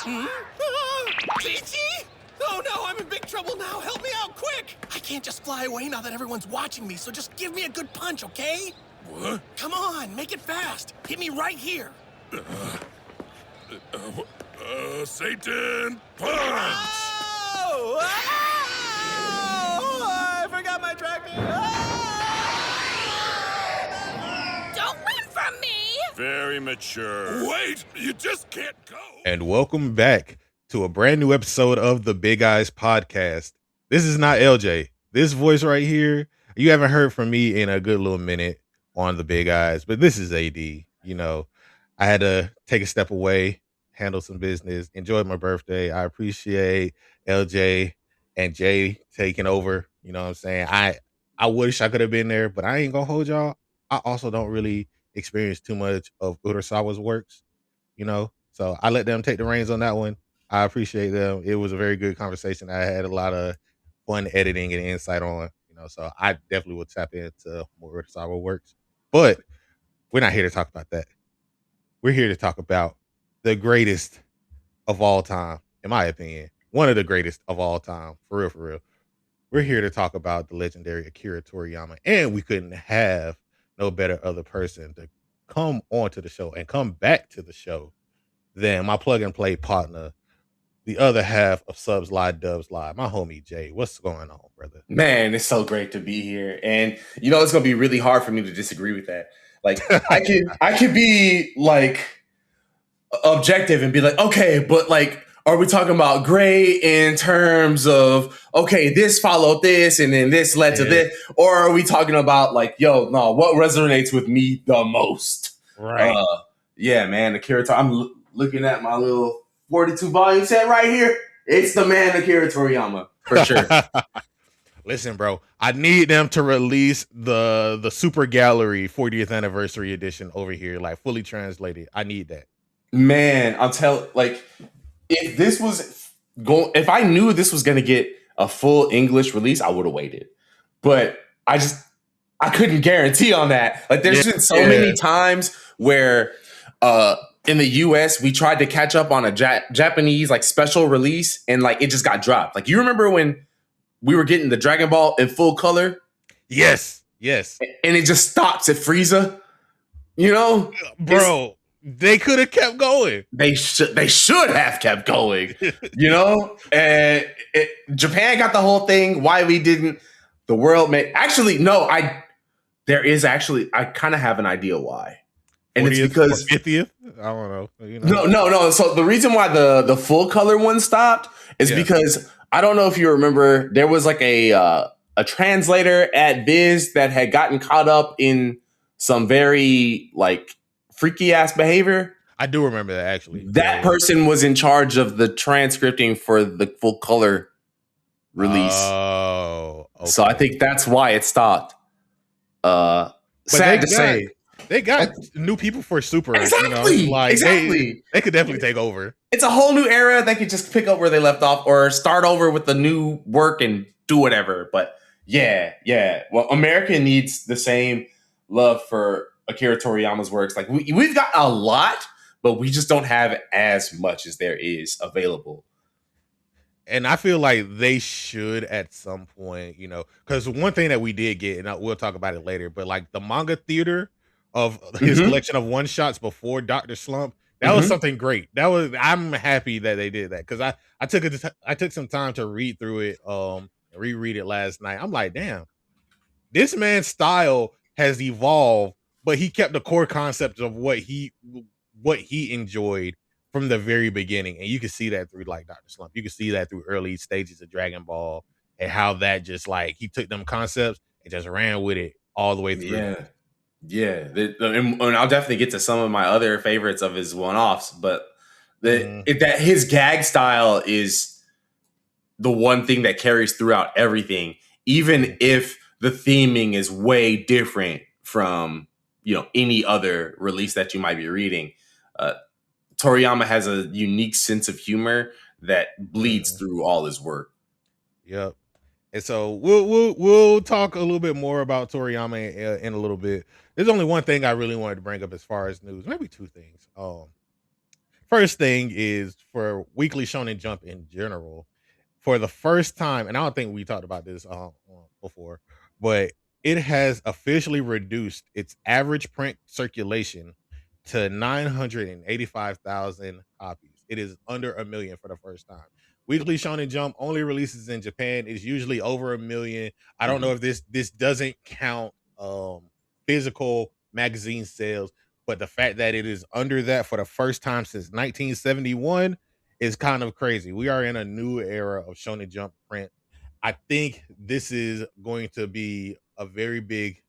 Gigi? Oh no, I'm in big trouble now. Help me out quick. I can't just fly away now that everyone's watching me, so just give me a good punch, okay? What? Come on, make it fast. Hit me right here. Satan, punch! Oh! I forgot my tracking. Don't run from me! Very mature. Wait, you just can't go. And welcome back to a brand new episode of the Big Eyes Podcast. This is not LJ. This voice right here, you haven't heard from me in a good little minute on the Big Eyes, but this is AD. You know, I had to take a step away, handle some business, enjoy my birthday. I appreciate LJ and Jay taking over. You know what I'm saying? I wish I could have been there, but I ain't gonna hold y'all. I also don't really experience too much of Urasawa's works, you know? So I let them take the reins on that one. I appreciate them. It was a very good conversation. I had a lot of fun editing and insight on, so I definitely will tap into more Urasawa works. But we're not here to talk about that. We're here to talk about the greatest of all time, in my opinion. One of the greatest of all time, for real, for real. We're here to talk about the legendary Akira Toriyama, and we couldn't have no better other person to come onto the show and come back to the show than my plug and play partner, the other half of Subs Live Dubs Live, my homie Jay. What's going on, brother? Man, it's so great to be here. And it's gonna be really hard for me to disagree with that. Like I could be like objective and be like, okay, but like, are we talking about gray in terms of, okay, this followed this and then this led to this? Or are we talking about like, yo, no, what resonates with me the most? Right. Yeah, man, Akira I'm looking at my little 42 volume set right here. It's the man Akira Toriyama, for sure. Listen, bro, I need them to release the Super Gallery 40th anniversary edition over here, like fully translated. I need that. Man, if I knew this was going to get a full English release, I would have waited. But I couldn't guarantee on that. Like there's been so many times where in the US we tried to catch up on a Japanese like special release and like it just got dropped. Like you remember when we were getting the Dragon Ball in full color? Yes. And it just stops at Frieza. Bro, they could have kept going. They should have kept going, And Japan got the whole thing. Why we didn't? The world made. Actually, no. I kind of have an idea why, and it's because 50th. I don't know. No. So the reason why the full color one stopped is because I don't know if you remember there was like a translator at Viz that had gotten caught up in some very like freaky ass behavior. I do remember that actually. That person was in charge of the transcripting for the full color release. Oh, okay. So I think that's why it stopped. Sad to say. They got new people for Super. Exactly. Exactly. They could definitely take over. It's a whole new era. They could just pick up where they left off or start over with the new work and do whatever. But yeah. Well, America needs the same love for Akira Toriyama's works. Like we've got a lot, but we just don't have as much as there is available. And I feel like they should at some point, because one thing that we did get, and we'll talk about it later, but like the manga theater of his collection of one shots before Dr. Slump, that was something great. I'm happy that they did that because I took some time to read through it, reread it last night. I'm like, damn, this man's style has evolved, but he kept the core concepts of what he enjoyed from the very beginning. And you can see that through like Dr. Slump. You can see that through early stages of Dragon Ball and how that just like he took them concepts and just ran with it all the way through. Yeah. And I'll definitely get to some of my other favorites of his one-offs, but that his gag style is the one thing that carries throughout everything, even if the theming is way different from any other release that you might be reading. Toriyama has a unique sense of humor that bleeds through all his work. Yep. And so we'll talk a little bit more about Toriyama in a little bit. There's only one thing I really wanted to bring up as far as news, maybe two things. first thing is for Weekly Shonen Jump in general. For the first time, and I don't think we talked about this before, but it has officially reduced its average print circulation to 985,000 copies. It is under a million for the first time. Weekly Shonen Jump only releases in Japan. It's usually over a million. I don't know if this doesn't count physical magazine sales, but the fact that it is under that for the first time since 1971 is kind of crazy. We are in a new era of Shonen Jump print. I think this is going to be a very big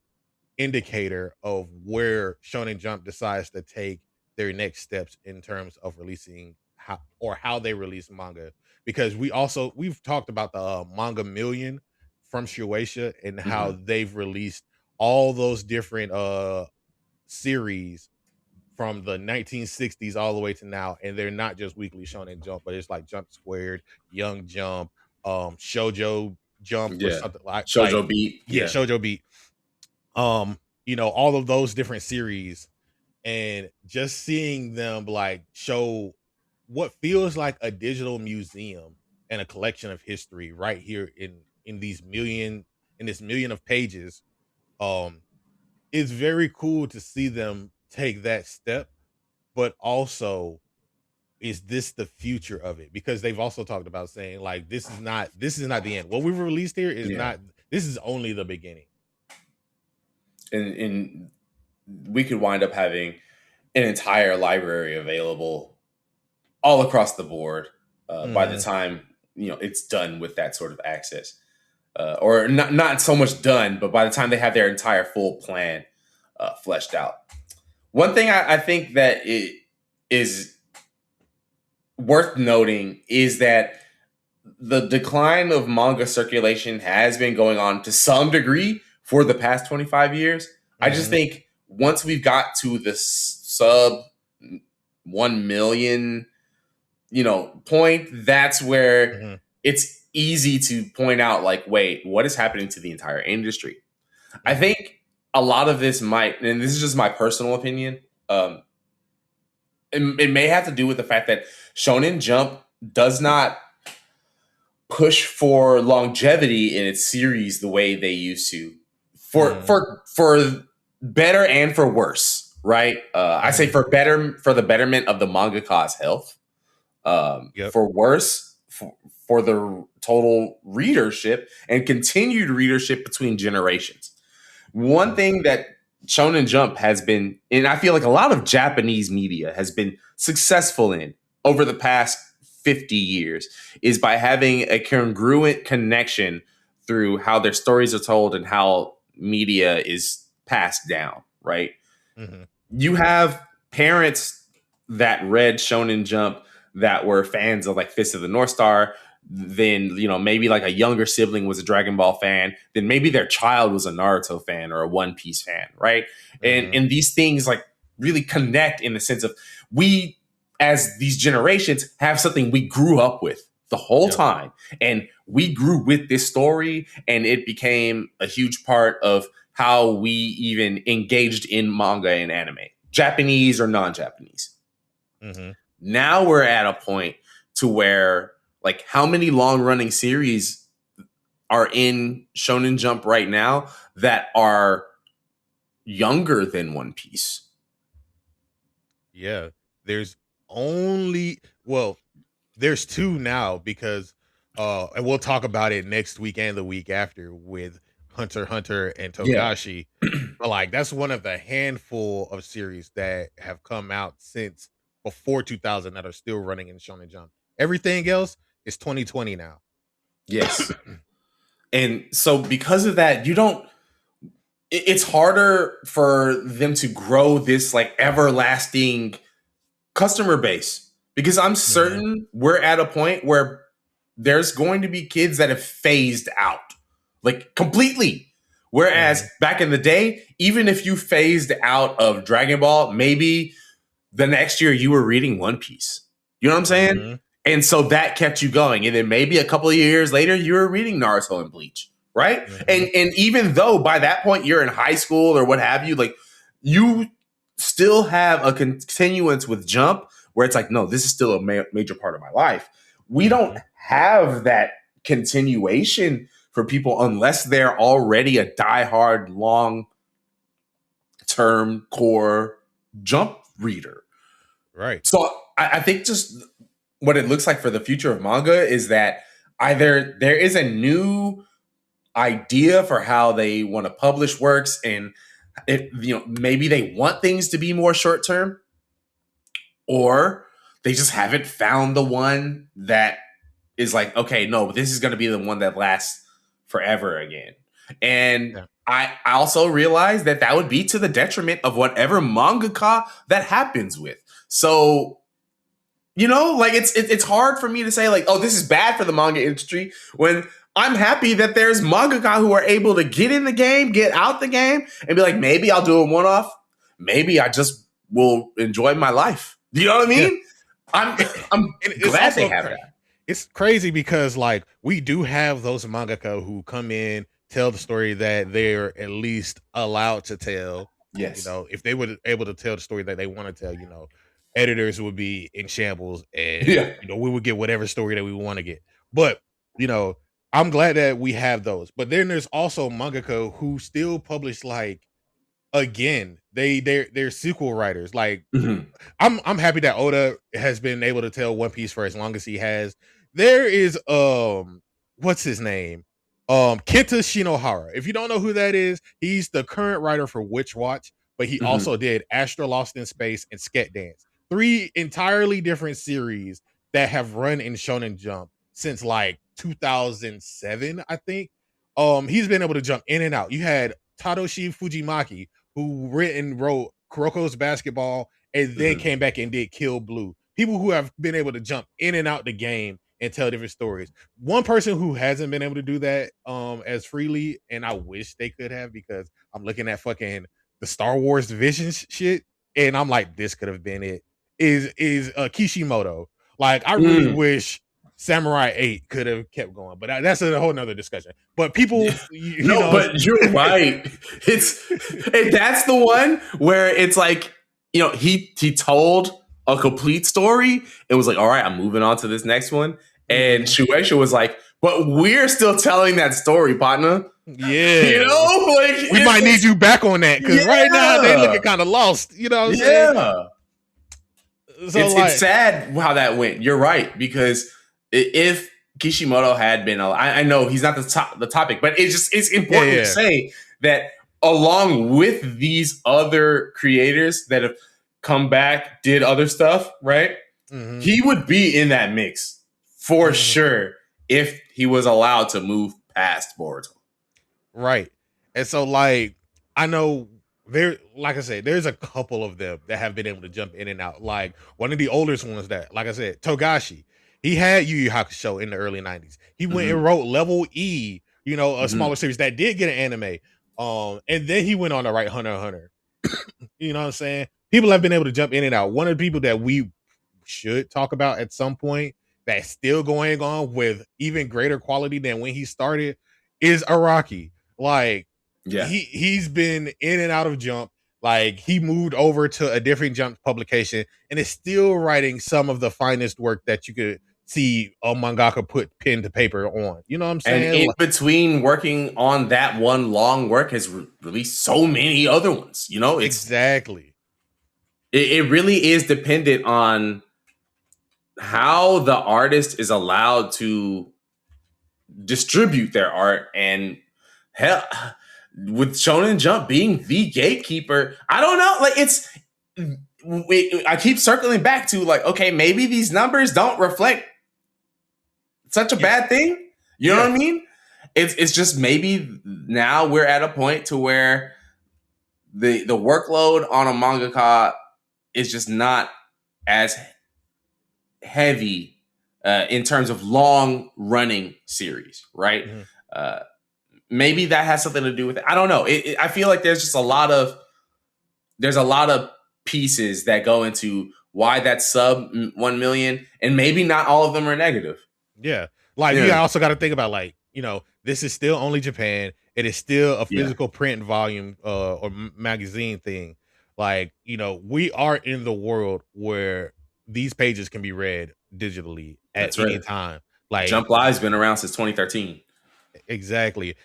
indicator of where Shonen Jump decides to take their next steps in terms of releasing how they release manga. Because we've talked about the Manga Million from Shueisha and how they've released all those different series from the 1960s all the way to now, and they're not just Weekly Shonen Jump, but it's like Jump Squared, Young Jump, Shoujo Jump, or something Shoujo Beat. Shoujo Beat. All of those different series, and just seeing them like show what feels like a digital museum and a collection of history right here in this million of pages. It's very cool to see them take that step, but also, is this the future of it? Because they've also talked about saying like this is not the end. What we've released here is not. This is only the beginning. And we could wind up having an entire library available all across the board by the time it's done with that sort of access, or not so much done, but by the time they have their entire full plan fleshed out. One thing I think that it is worth noting is that the decline of manga circulation has been going on to some degree for the past 25 years. I just think once we've got to the sub 1 million, point, that's where it's easy to point out, like, wait, what is happening to the entire industry? I think a lot of this might, and this is just my personal opinion, it may have to do with the fact that Shonen Jump does not push for longevity in its series the way they used to, for better and for worse, right? I say for the betterment of the mangaka's health, for worse, for the total readership and continued readership between generations. One thing that Shonen Jump has been, and I feel like a lot of Japanese media has been successful in over the past 50 years, is by having a congruent connection through how their stories are told and how media is passed down, right? You have parents that read Shonen Jump that were fans of like Fist of the North Star. Then, maybe like a younger sibling was a Dragon Ball fan. Then maybe their child was a Naruto fan or a One Piece fan, right? And these things like really connect in the sense of we, as these generations, have something we grew up with the whole time. And we grew with this story, and it became a huge part of how we even engaged in manga and anime, Japanese or non-Japanese. Now we're at a point to where, like, how many long-running series are in Shonen Jump right now that are younger than One Piece? Yeah, there's there's two now because, and we'll talk about it next week and the week after with Hunter x Hunter and Togashi. But like, that's one of the handful of series that have come out since before 2000 that are still running in Shonen Jump. Everything else is 2020 now. Yes. And so because of that, it's harder for them to grow this like everlasting customer base, because I'm certain we're at a point where there's going to be kids that have phased out like completely. Whereas back in the day, even if you phased out of Dragon Ball, maybe the next year you were reading One Piece. You know what I'm saying? And so that kept you going. And then maybe a couple of years later, you were reading Naruto and Bleach, right? And even though by that point you're in high school or what have you, like, you still have a continuance with Jump where it's like, no, this is still a major part of my life. We don't have that continuation for people unless they're already a diehard long-term core Jump reader. Right. So I think just what it looks like for the future of manga is that either there is a new idea for how they want to publish works, and maybe they want things to be more short term, or they just haven't found the one that is like, okay, no, this is going to be the one that lasts forever again. And I also realized that would be to the detriment of whatever mangaka that happens with. So, like it's hard for me to say like, oh, this is bad for the manga industry when I'm happy that there's mangaka who are able to get in the game, get out the game, and be like, maybe I'll do a one-off. Maybe I just will enjoy my life. Do you know what I mean? Yeah. I'm glad they have that. It's crazy because like we do have those mangaka who come in, tell the story that they're at least allowed to tell. Yes. If they were able to tell the story that they want to tell, editors would be in shambles and we would get whatever story that we want to get. But, I'm glad that we have those. But then there's also mangaka who still publish like again, they're sequel writers. Like I'm happy that Oda has been able to tell One Piece for as long as he has. There is what's his name? Kenta Shinohara. If you don't know who that is, he's the current writer for Witch Watch, but he also did Astra Lost in Space and Sket Dance. 3 entirely different series that have run in Shonen Jump since like 2007, I think. He's been able to jump in and out. You had Tadashi Fujimaki, who wrote Kuroko's Basketball and then came back and did Kill Blue. People who have been able to jump in and out the game and tell different stories. One person who hasn't been able to do that as freely, and I wish they could have, because I'm looking at fucking the Star Wars Visions shit, and I'm like, this could have been it, is Kishimoto. Like, I really wish Samurai 8 could have kept going, but that's a whole nother discussion. But people, but you're right. And that's the one where it's like, he told a complete story. It was like, all right, I'm moving on to this next one. And Shueisha was like, but we're still telling that story, partner. Yeah. Like we might need you back on that, because right now they looking kind of lost. You know what I'm saying? So it's sad how that went. You're right, because if Kishimoto had been, I know he's not the topic, but it's important to say that along with these other creators that have come back, did other stuff, right? He would be in that mix for sure if he was allowed to move past Boruto. Right. And so, like, I know like I said, there's a couple of them that have been able to jump in and out. Like, one of the oldest ones that, like I said, Togashi, he had Yu Yu Hakusho in the early 90s. He went and wrote Level E, a smaller series that did get an anime. And then he went on to write Hunter x Hunter. You know what I'm saying? People have been able to jump in and out. One of the people that we should talk about at some point that's still going on with even greater quality than when he started is Araki. Like, he's been in and out of Jump. Like, he moved over to a different Jump publication and is still writing some of the finest work that you could see a mangaka put pen to paper on. You know what I'm saying? And in between working on that one long work has released so many other ones. Exactly. It really is dependent on how the artist is allowed to distribute their art, and hell, with Shonen Jump being the gatekeeper, I don't know. Like, I keep circling back to like, okay, maybe these numbers don't reflect such a bad thing. You know what I mean? It's just maybe now we're at a point to where the workload on a mangaka is just not as heavy in terms of long running series, right? Maybe that has something to do with it. I don't know. I feel like there's a lot of pieces that go into why that's sub 1 million, and maybe not all of them are negative. Yeah. Like, you also got to think about, like, this is still only Japan. It is still a physical print volume or magazine thing. Like, we are in the world where these pages can be read digitally at That's any right. time. Like Jump Live's been around since 2013. exactly.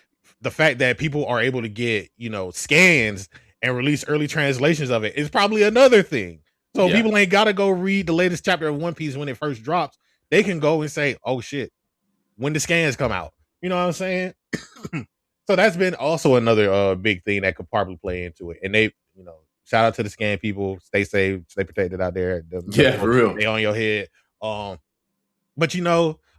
The fact that people are able to get, scans and release early translations of it is probably another thing. So Yeah. people ain't got to go read the latest chapter of One Piece when it first drops. They can go and say, "Oh shit, when the scans come out." You know what I'm saying? So that's been also another big thing that could probably play into it. And they, shout out to the scan people. Stay safe, stay protected out there. Yeah, for real. They on your head. But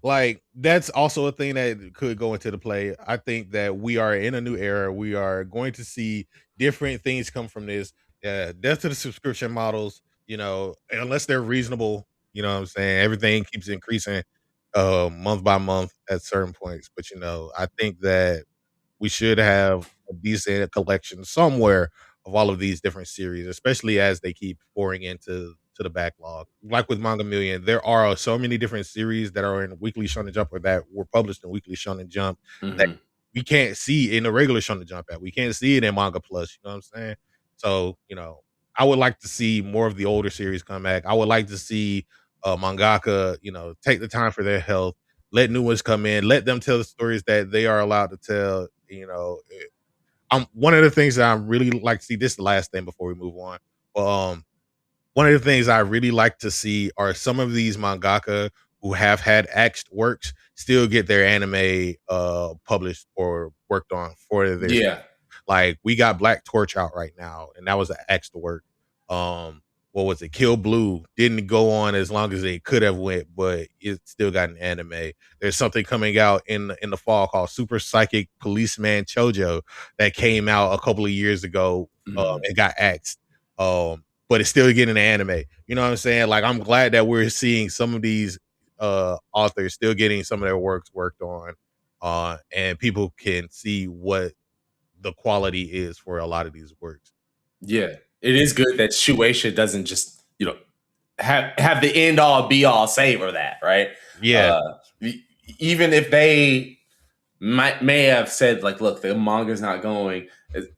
like that's also a thing that could go into the play. I think that we are in a new era. We are going to see different things come from this. Death to the subscription models, unless they're reasonable, you know what I'm saying? Everything keeps increasing month by month at certain points. But I think that we should have a decent collection somewhere of all of these different series, especially as they keep pouring into the backlog. Like with Manga Million, there are so many different series that are in Weekly Shonen Jump or that were published in Weekly Shonen Jump that we can't see in the regular Shonen Jump app. We can't see it in Manga Plus. You know what I'm saying? So, I would like to see more of the older series come back. I would like to see mangaka, take the time for their health, let new ones come in, let them tell the stories that they are allowed to tell. One of the things that I really like to see, this is the last thing before we move on. One of the things I really like to see are some of these mangaka who have had axed works still get their anime published or worked on for their Like we got Black Torch out right now, and that was an axed work. What was it? Kill Blue didn't go on as long as it could have went, but it still got an anime. There's something coming out in the fall called Super Psychic Policeman Chojo that came out a couple of years ago. It got axed. But it's still getting an anime. You know what I'm saying? Like I'm glad that we're seeing some of these authors still getting some of their works worked on, and people can see what the quality is for a lot of these works. Yeah, it is good that Shueisha doesn't just have the end all be all say for that, right? Yeah, even if they may have said like, look, the manga's not going.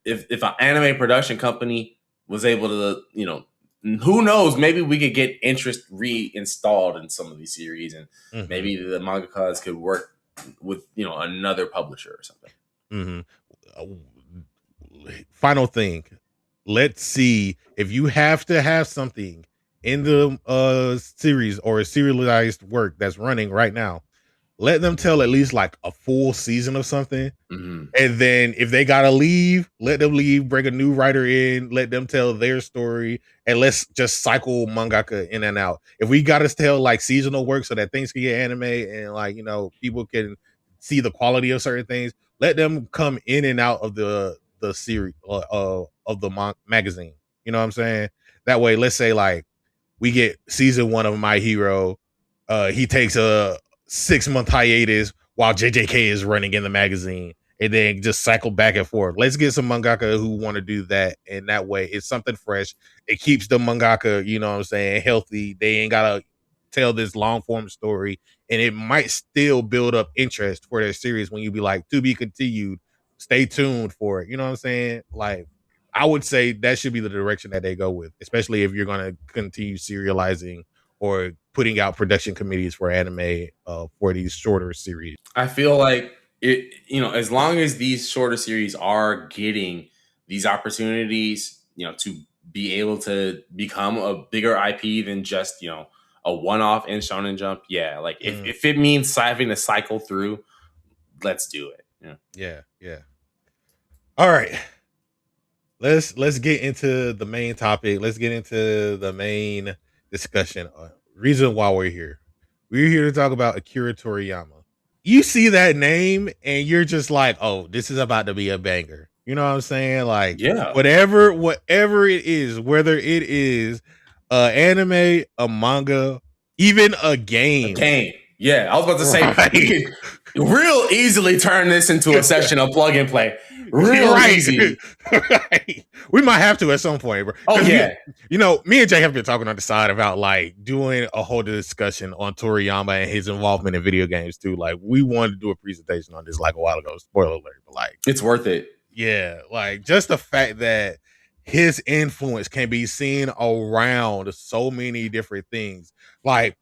If an anime production company was able to, who knows? Maybe we could get interest reinstalled in some of these series, and maybe the mangakas could work with another publisher or something. Final thing, let's see if you have to have something in the series or a serialized work that's running right now. Let them tell at least like a full season of something. And then if they gotta leave, let them leave, bring a new writer in, let them tell their story, and let's just cycle mangaka in and out. If we gotta tell like seasonal work so that things can get anime and like, people can see the quality of certain things, let them come in and out of the series of the magazine. You know what I'm saying? That way, let's say like we get season 1 of My Hero. He takes a 6-month hiatus while JJK is running in the magazine, and then just cycle back and forth. Let's get some mangaka who want to do that, and that way it's something fresh. It keeps the mangaka, you know what I'm saying, healthy. They ain't gotta tell this long form story, and it might still build up interest for their series when you be like, to be continued, stay tuned for it. You know what I'm saying? Like, I would say that should be the direction that they go with, especially if you're going to continue serializing or putting out production committees for anime for these shorter series. I feel like it, as long as these shorter series are getting these opportunities, to be able to become a bigger IP than just, a one-off in Shonen Jump. Yeah. Like if it means having to cycle through, let's do it. Yeah. All right. Let's get into the main topic. Let's get into the main discussion. Reason why we're here. We're here to talk about Akira Toriyama. You see that name and you're just like, oh, this is about to be a banger. You know what I'm saying? Like, whatever it is, whether it is anime, a manga, even a game. Yeah, I was about to say, we can real easily turn this into a session of plug and play. Real easy. We might have to at some point, bro. Oh, yeah. Me and Jay have been talking on the side about like doing a whole discussion on Toriyama and his involvement in video games too. Like, we wanted to do a presentation on this like a while ago. Spoiler alert, but like, it's worth it. Yeah, like just the fact that his influence can be seen around so many different things. Like,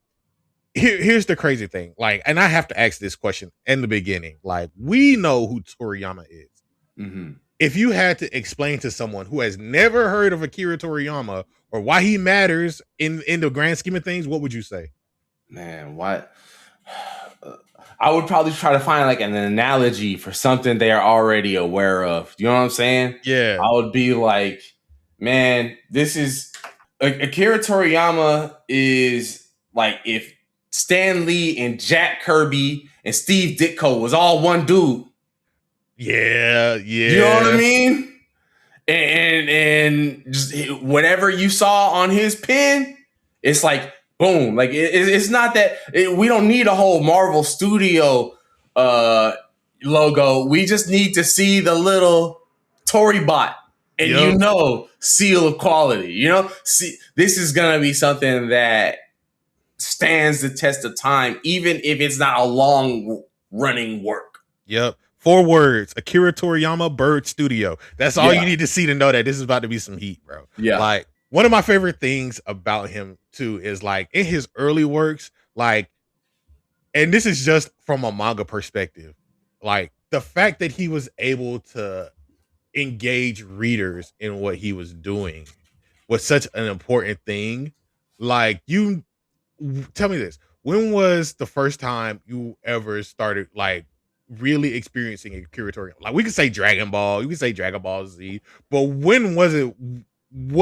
here's the crazy thing. Like, and I have to ask this question in the beginning. Like, we know who Toriyama is. Mm-hmm. If you had to explain to someone who has never heard of Akira Toriyama or why he matters in the grand scheme of things, what would you say? Man, what? I would probably try to find like an analogy for something they are already aware of. You know what I'm saying? Yeah. I would be like, man, this is Akira Toriyama is like if Stan Lee and Jack Kirby and Steve Ditko was all one dude. Yeah. You know what I mean? And just whatever you saw on his pen, it's like boom. Like it's not that we don't need a whole Marvel Studio logo. We just need to see the little Toribot, and seal of quality. You know, see, this is gonna be something that stands the test of time, even if it's not a long running work. Yep. 4 words: Akira Toriyama, Bird Studio. That's all you need to see to know that this is about to be some heat, bro. Yeah. Like, one of my favorite things about him too is like in his early works, like, and this is just from a manga perspective, like the fact that he was able to engage readers in what he was doing was such an important thing. Like, you tell me this: when was the first time you ever started like really experiencing Akira Toriyama? Like, we could say Dragon Ball, you could say Dragon Ball Z, but when was it?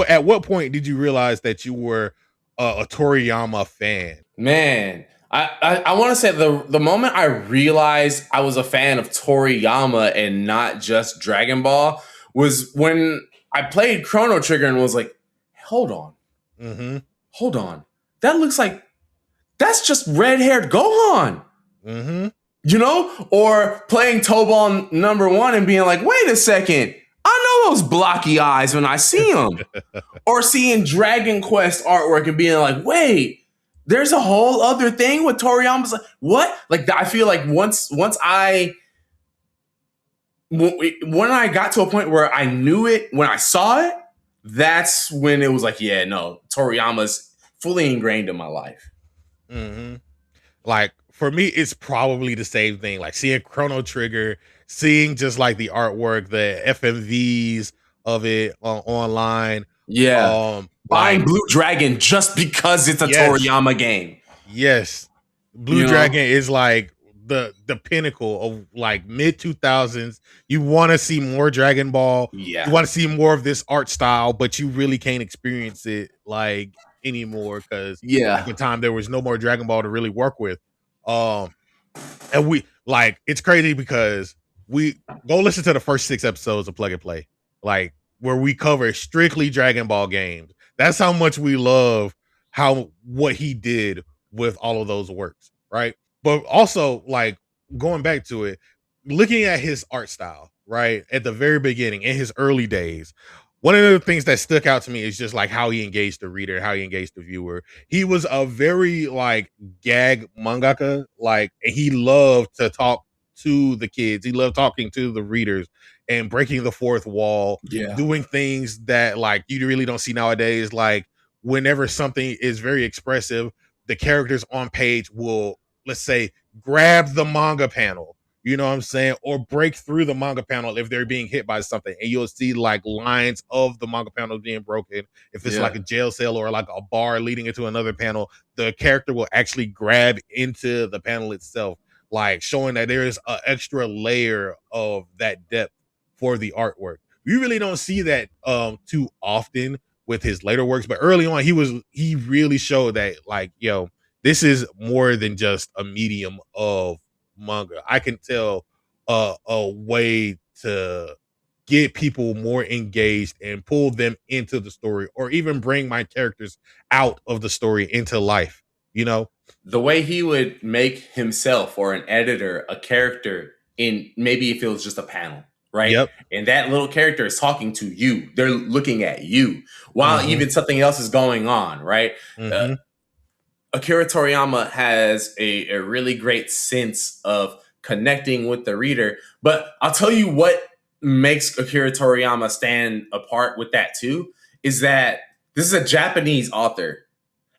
At what point did you realize that you were a Toriyama fan? Man, I want to say the moment I realized I was a fan of Toriyama and not just Dragon Ball was when I played Chrono Trigger and was like, hold on. Mm-hmm. Hold on. That looks like that's just red-haired Gohan. Mm-hmm. You know? Or playing Tobal #1 and being like, wait a second. I know those blocky eyes when I see them. Or seeing Dragon Quest artwork and being like, wait, there's a whole other thing with Toriyama's like, what? Like, I feel like when I got to a point where I knew it, when I saw it, that's when it was like, yeah, no, Toriyama's fully ingrained in my life. Mm-hmm. Like, for me, it's probably the same thing. Like, seeing Chrono Trigger, seeing just like the artwork, the FMVs of it online. Yeah. Buying like, Blue Dragon just because it's a Toriyama game. Yes. Blue Dragon is like the pinnacle of like mid 2000s. You want to see more Dragon Ball. Yeah. You want to see more of this art style, but you really can't experience it like anymore because at the time there was no more Dragon Ball to really work with. And we like, it's crazy because we go listen to the first 6 episodes of Plug and Play, like where we cover strictly Dragon Ball games. That's how much we love what he did with all of those works, right? But also, like, going back to it, looking at his art style, right, at the very beginning, in his early days, one of the things that stuck out to me is just like how he engaged the reader, how he engaged the viewer. He was a very like gag mangaka, like, and he loved to talk to the kids. He loved talking to the readers and breaking the fourth wall, doing things that like you really don't see nowadays. Like, whenever something is very expressive, the characters on page will, let's say, grab the manga panel, you know what I'm saying, or break through the manga panel if they're being hit by something, and you'll see like lines of the manga panel being broken. If it's like a jail cell or like a bar leading into another panel, the character will actually grab into the panel itself, like showing that there is an extra layer of that depth for the artwork. You really don't see that too often with his later works, but early on he really showed that like, yo, this is more than just a medium of manga. I can tell a way to get people more engaged and pull them into the story, or even bring my characters out of the story into life. You know, the way he would make himself or an editor a character in, maybe if it was just a panel, right? Yep. And that little character is talking to you. They're looking at you while even something else is going on, right? Akira Toriyama has a really great sense of connecting with the reader. But I'll tell you what makes Akira Toriyama stand apart with that too is that this is a Japanese author,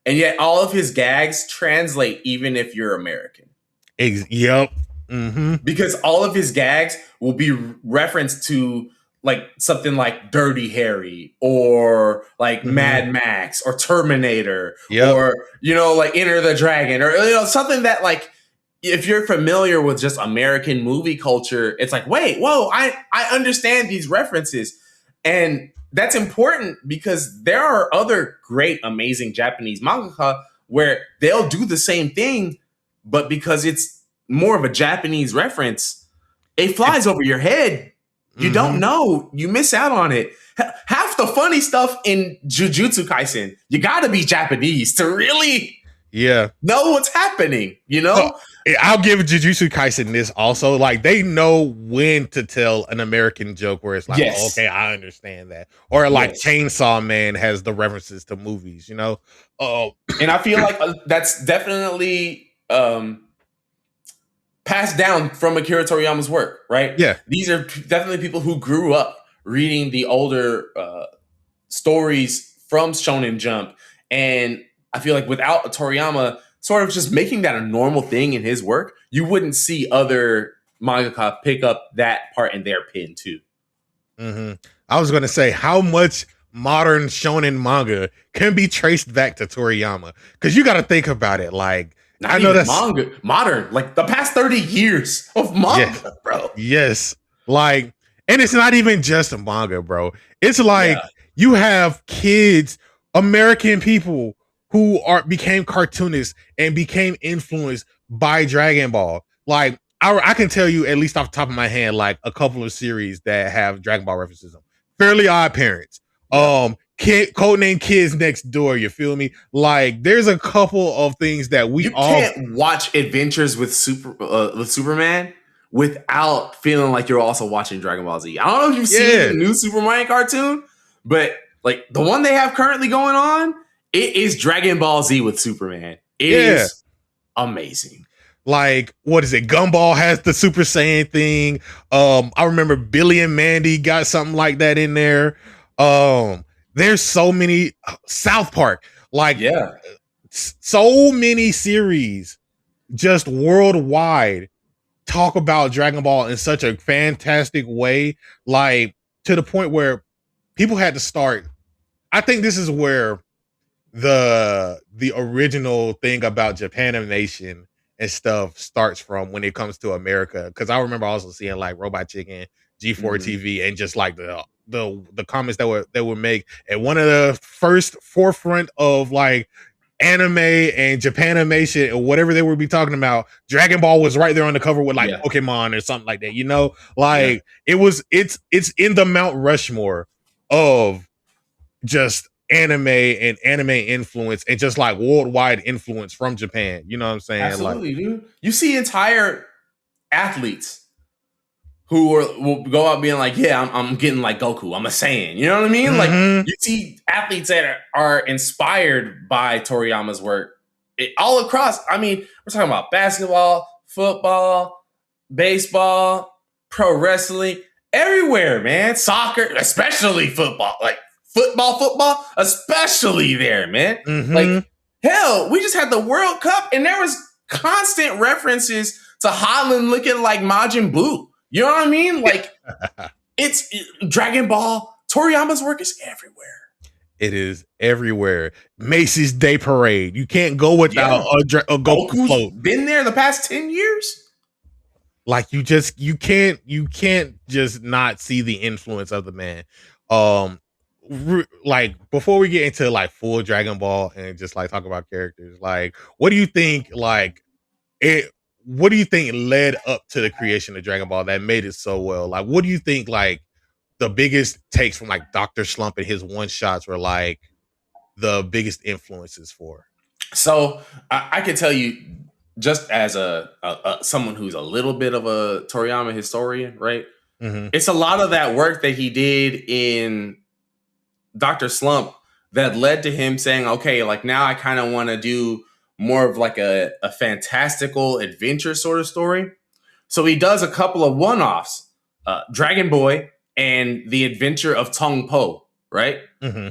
and yet all of his gags translate even if you're American. Yep. Mm-hmm. Because all of his gags will be referenced to like something like Dirty Harry or like Mad Max or Terminator or, you know, like Enter the Dragon or, you know, something that like, if you're familiar with just American movie culture, it's like, wait, whoa, I understand these references. And that's important because there are other great, amazing Japanese mangaka where they'll do the same thing, but because it's more of a Japanese reference, it flies over your head. You don't know. You miss out on it. Half the funny stuff in Jujutsu Kaisen, you gotta be Japanese to really know what's happening, you know? I'll give Jujutsu Kaisen this also. Like, they know when to tell an American joke where it's like, oh, okay, I understand that. Or like Chainsaw Man has the references to movies, you know? And I feel like that's definitely passed down from Akira Toriyama's work, right? Yeah. These are definitely people who grew up reading the older stories from Shonen Jump. And I feel like without Toriyama sort of just making that a normal thing in his work, you wouldn't see other mangaka pick up that part in their pen too. I was going to say, how much modern shonen manga can be traced back to Toriyama? Because you got to think about it. Like, I know that's manga modern, like the past 30 years of manga, bro. Yes. Like, and it's not even just a manga, bro. It's like you have kids, American people who became cartoonists and became influenced by Dragon Ball. Like, I can tell you, at least off the top of my head, like a couple of series that have Dragon Ball references. Fairly Odd Parents. Codename Kids Next Door, you feel me? Like, there's a couple of things that we can't watch Adventures with Superman without feeling like you're also watching Dragon Ball Z. I don't know if you've seen the new Superman cartoon, but like the one they have currently going on, it is Dragon Ball Z with Superman. It is amazing. Like, what is it? Gumball has the Super Saiyan thing. I remember Billy and Mandy got something like that in there. There's so many South Park, like so many series just worldwide talk about Dragon Ball in such a fantastic way, like to the point where people had to start. I think this is where the original thing about Japanimation and stuff starts from when it comes to America. Because I remember also seeing like Robot Chicken, G4 TV, and just like the comments that would make at one of the first forefront of like anime and Japanimation or whatever they would be talking about. Dragon Ball was right there on the cover with like Pokemon or something like that, you know? Like it's in the Mount Rushmore of just anime and anime influence and just like worldwide influence from Japan. You know what I'm saying? Absolutely, dude. You see entire athletes who will go out being like, yeah, I'm getting like Goku. I'm a Saiyan. You know what I mean? Like, you see athletes that are inspired by Toriyama's work all across. I mean, we're talking about basketball, football, baseball, pro wrestling, everywhere, man. Soccer, especially football. Like, football, especially there, man. Like, hell, we just had the World Cup and there was constant references to Holland looking like Majin Buu. You know what I mean? Like, it's Dragon Ball. Toriyama's work is everywhere. It is everywhere. Macy's Day Parade. You can't go without a Goku float. Been there the past 10 years. Like, you can't just not see the influence of the man. Like, before we get into like full Dragon Ball and just like talk about characters, like, what do you think led up to the creation of Dragon Ball that made it so well? Like, what do you think like the biggest takes from like Dr. Slump and his one shots were like the biggest influences for? So I can tell you, just as a someone who's a little bit of a Toriyama historian, right? It's a lot of that work that he did in Dr. Slump that led to him saying, okay, like now I kind of want to do more of like a fantastical adventure sort of story. So he does a couple of one-offs. Dragon Boy, and the adventure of Tong Po, right? Mm-hmm.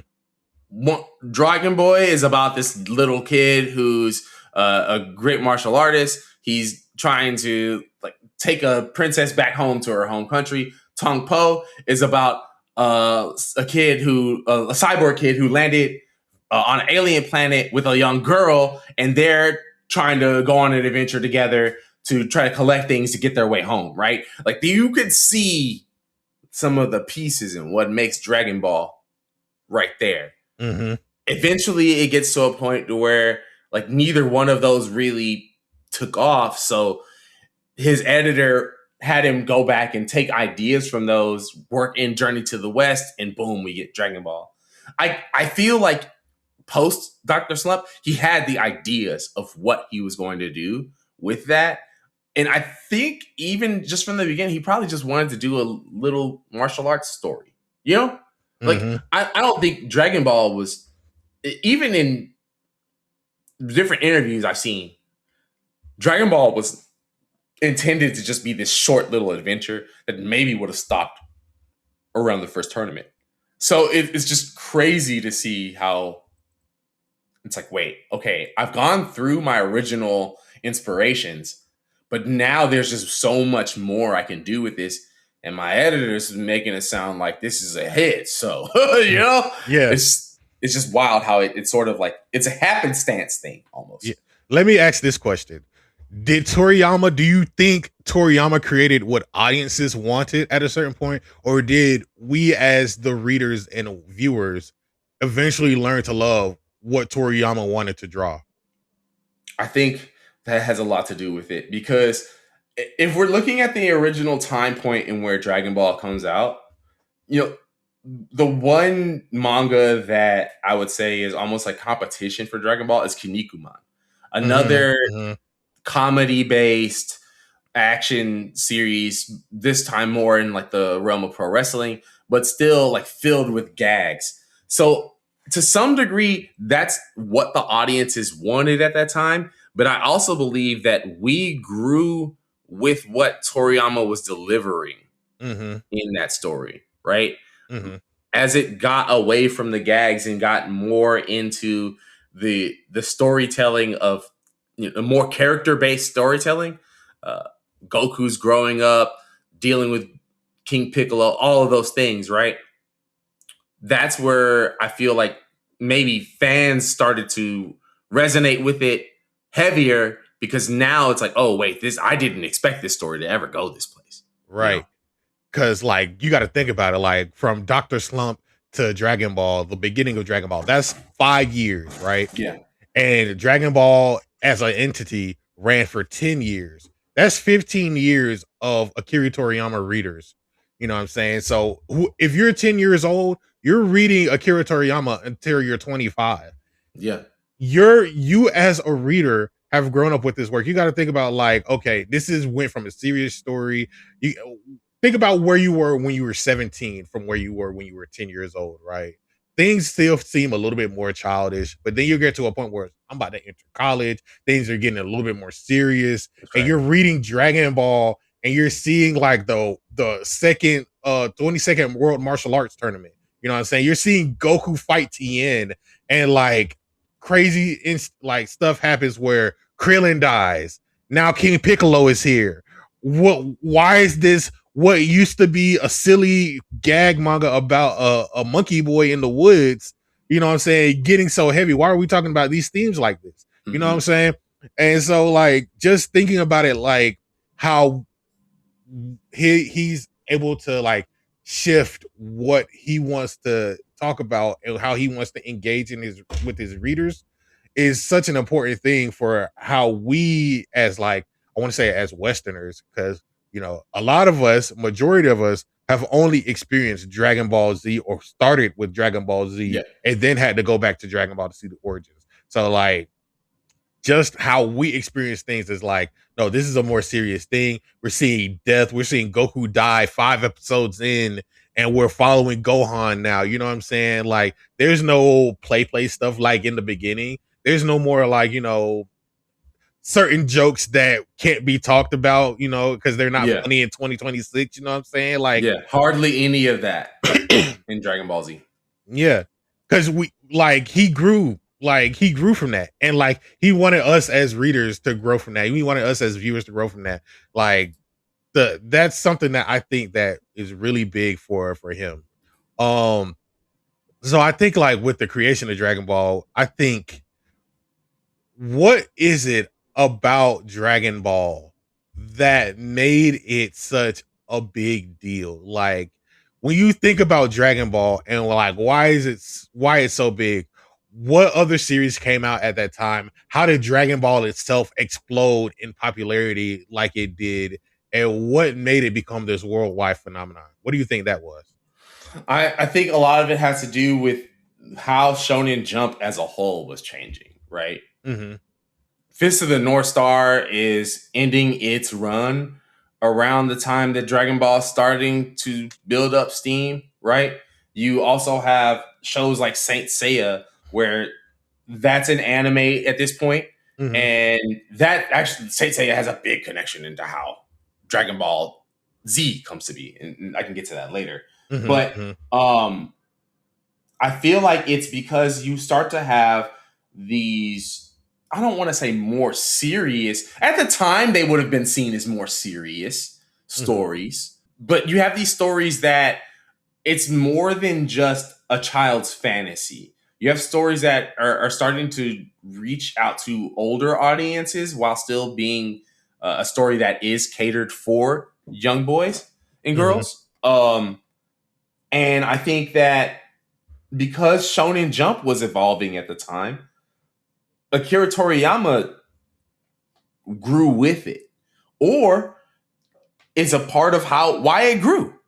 Dragon Boy is about this little kid who's a great martial artist. He's trying to like take a princess back home to her home country. Tong Po is about a cyborg kid who landed on an alien planet with a young girl, and they're trying to go on an adventure together to try to collect things to get their way home. Right? Like you could see some of the pieces in what makes Dragon Ball right there. Mm-hmm. Eventually it gets to a point to where like neither one of those really took off, so his editor had him go back and take ideas from those, work in Journey to the West, and boom, we get Dragon Ball. I feel like post Dr. Slump, he had the ideas of what he was going to do with that, and I think even just from the beginning he probably just wanted to do a little martial arts story, you know. Like, I don't think Dragon Ball was, even in different interviews I've seen, Dragon Ball was intended to just be this short little adventure that maybe would have stopped around the first tournament. So it's just crazy to see how it's like, wait, okay, I've gone through my original inspirations, but now there's just so much more I can do with this. And my editor's making it sound like this is a hit. So, you know, yeah, it's just wild how it's sort of like it's a happenstance thing almost. Yeah. Let me ask this question. Do you think Toriyama created what audiences wanted at a certain point? Or did we as the readers and viewers eventually learn to love what Toriyama wanted to draw? I think that has a lot to do with it, because if we're looking at the original time point in where Dragon Ball comes out, you know, the one manga that I would say is almost like competition for Dragon Ball is Kinnikuman, another comedy-based action series, this time more in like the realm of pro wrestling, but still like filled with gags. So to some degree, that's what the audiences wanted at that time. But I also believe that we grew with what Toriyama was delivering in that story, right? As it got away from the gags and got more into the storytelling of, you know, more character-based storytelling, Goku's growing up, dealing with King Piccolo, all of those things, right? That's where I feel like maybe fans started to resonate with it heavier, because now it's like, oh wait, I didn't expect this story to ever go this place. Right. Because, like, you got to think about it, like, from Dr. Slump to Dragon Ball, the beginning of Dragon Ball, that's 5 years, right? Yeah. And Dragon Ball as an entity ran for 10 years. That's 15 years of Akira Toriyama readers. You know what I'm saying? So if you're 10 years old, you're reading Akira Toriyama until you're 25. Yeah. You as a reader have grown up with this work. You got to think about, like, okay, went from a serious story. Think about where you were when you were 17 from where you were when you were 10 years old, right? Things still seem a little bit more childish, but then you get to a point where I'm about to enter college. Things are getting a little bit more serious. Right. And you're reading Dragon Ball and you're seeing like the second 22nd World Martial Arts Tournament. You know what I'm saying? You're seeing Goku fight Tien, and like crazy like stuff happens where Krillin dies. Now King Piccolo is here. Why is this what used to be a silly gag manga about a monkey boy in the woods, you know what I'm saying, getting so heavy? Why are we talking about these themes like this? You know what I'm saying? And so, like, just thinking about it, like how he's able to like shift what he wants to talk about and how he wants to engage with his readers is such an important thing for how we as, like, I want to say as Westerners, because, you know, a lot of us, majority of us, have only experienced Dragon Ball Z or started with Dragon Ball Z and then had to go back to Dragon Ball to see the origins. So, like, just how we experience things is like, no, this is a more serious thing. We're seeing death. We're seeing Goku die 5 episodes in, and we're following Gohan now. You know what I'm saying? Like, there's no play stuff like in the beginning. There's no more, like, you know, certain jokes that can't be talked about, you know, because they're not Yeah. funny in 2026. You know what I'm saying? Like, Yeah, hardly any of that in Dragon Ball Z. yeah, because he grew from that, and like he wanted us as readers to grow from that. He wanted us as viewers to grow from that. Like that's something that I think that is really big for him. So I think like with the creation of Dragon Ball, I think what is it about Dragon Ball that made it such a big deal? Like when you think about Dragon Ball and like why it's so big? What other series came out at that time? How did Dragon Ball itself explode in popularity like it did? And what made it become this worldwide phenomenon? What do you think that was? I think a lot of it has to do with how Shonen Jump as a whole was changing, right? Mm-hmm. Fist of the North Star is ending its run around the time that Dragon Ball is starting to build up steam, right? You also have shows like Saint Seiya, where that's an anime at this point. Mm-hmm. And that actually, Saint Seiya has a big connection into how Dragon Ball Z comes to be. And I can get to that later. Mm-hmm. But I feel like it's because you start to have these, I don't want to say more serious. At the time, they would have been seen as more serious stories. But you have these stories that it's more than just a child's fantasy. You have stories that are starting to reach out to older audiences while still being a story that is catered for young boys and girls. And I think that because Shonen Jump was evolving at the time, Akira Toriyama grew with it, or is a part of why it grew.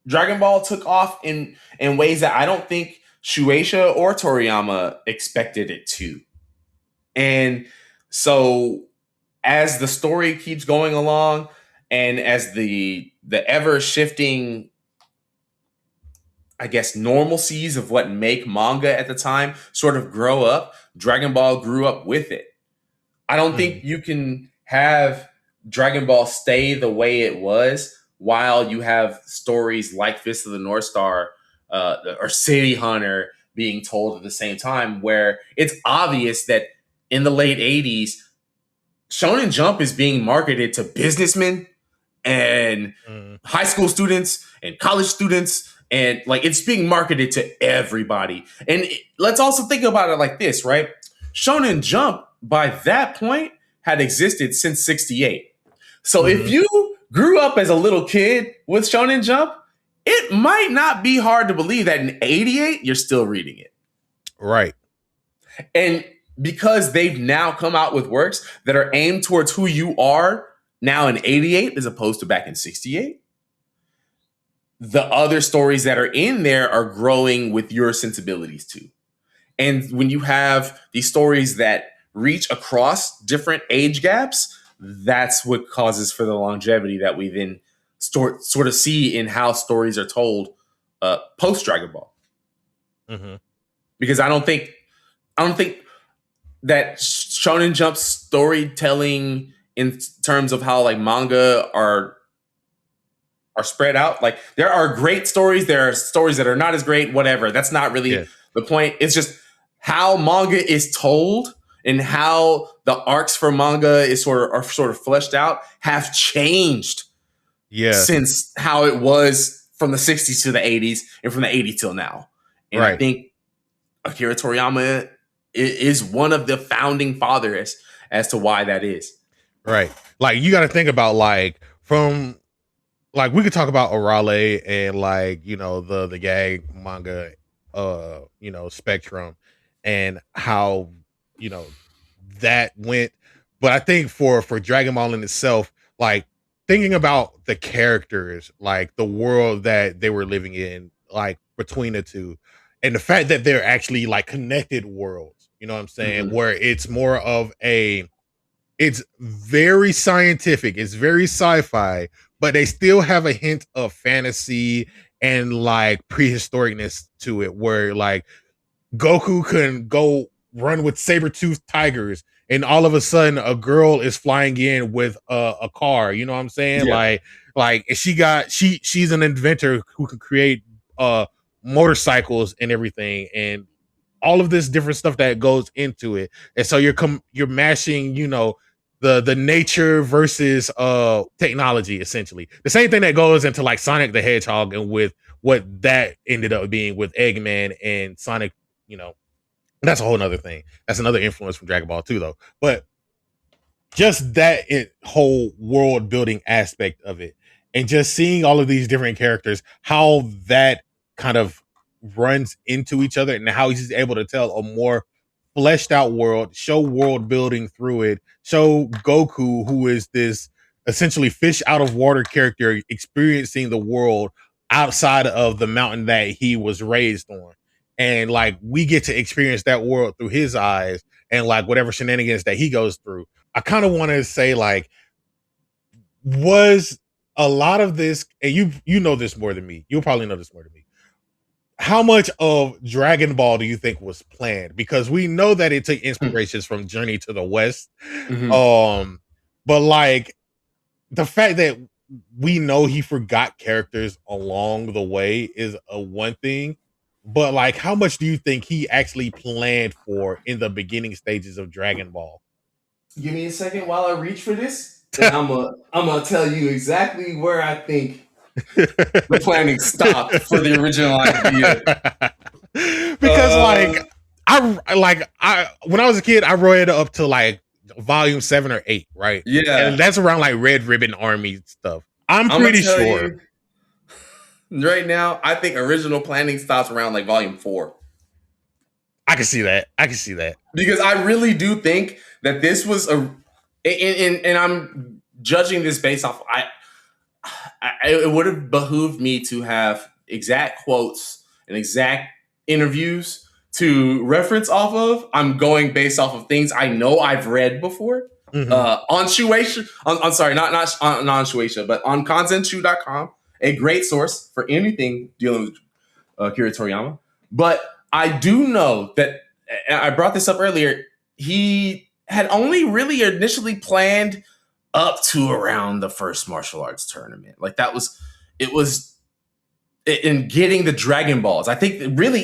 Dragon Ball took off in ways that I don't think Shueisha or Toriyama expected it to. And so as the story keeps going along and as the ever shifting, I guess, normalcies of what make manga at the time sort of grow up, Dragon Ball grew up with it. I don't think you can have Dragon Ball stay the way it was while you have stories like Fist of the North Star or City Hunter being told at the same time, where it's obvious that in the late 80s, Shonen Jump is being marketed to businessmen and high school students and college students. And like it's being marketed to everybody. And let's also think about it like this, right? Shonen Jump by that point had existed since 68. So if you grew up as a little kid with Shonen Jump, it might not be hard to believe that in 88, you're still reading it. Right. And because they've now come out with works that are aimed towards who you are now in 88 as opposed to back in 68, the other stories that are in there are growing with your sensibilities too. And when you have these stories that reach across different age gaps, that's what causes for the longevity that we then sort of see in how stories are told post Dragon Ball. Because I don't think that Shonen Jump storytelling in terms of how like manga are spread out. Like there are great stories, there are stories that are not as great, whatever. That's not really the point. It's just how manga is told and how the arcs for manga is sort of fleshed out have changed since how it was from the 60s to the 80s and from the 80s till now. And I think Akira Toriyama is one of the founding fathers as to why that is. Right. Like you got to think about like from like we could talk about Orale and like, you know, the gag manga, you know, spectrum and how, you know, that went. But I think for Dragon Ball in itself, like thinking about the characters, like the world that they were living in, like between the two, and the fact that they're actually like connected worlds, you know what I'm saying? Where it's more of it's very scientific, it's very sci-fi, but they still have a hint of fantasy and like prehistoricness to it, where like Goku can go run with saber-toothed tigers, and all of a sudden a girl is flying in with a car. You know what I'm saying? Yeah. Like she's an inventor who can create motorcycles and everything, and all of this different stuff that goes into it. And so you're mashing, the nature versus technology, essentially. The same thing that goes into like Sonic the Hedgehog, and with what that ended up being with Eggman and Sonic, that's a whole nother thing. That's another influence from Dragon Ball too, though. But just that whole world building aspect of it, and just seeing all of these different characters, how that kind of runs into each other, and how he's able to tell a more fleshed out world, show world building through it, show Goku, who is this essentially fish out of water character, experiencing the world outside of the mountain that he was raised on. And like we get to experience that world through his eyes, and like whatever shenanigans that he goes through. I kind of want to say, like, was a lot of this, and you know this more than me. You'll probably know this more than me. How much of Dragon Ball do you think was planned? Because we know that it took inspirations from Journey to the West. But like the fact that we know he forgot characters along the way is a one thing. But like, how much do you think he actually planned for in the beginning stages of Dragon Ball? Give me a second while I reach for this. And I'm gonna tell you exactly where I think the planning stopped for the original idea. Because I when I was a kid, I read up to like volume 7 or 8, right? Yeah, and that's around like Red Ribbon Army stuff. I'm pretty sure. Right now, I think original planning stops around like volume 4. I can see that. Because I really do think that this was and I'm judging this based off. It would have behooved me to have exact quotes and exact interviews to reference off of. I'm going based off of things I know I've read before. On Shueisha, I'm sorry, not on Shueisha, but on consentshu.com, a great source for anything dealing with Akira Toriyama. But I do know that, I brought this up earlier, he had only really initially planned up to around the first martial arts tournament. Like it was in getting the Dragon Balls. I think really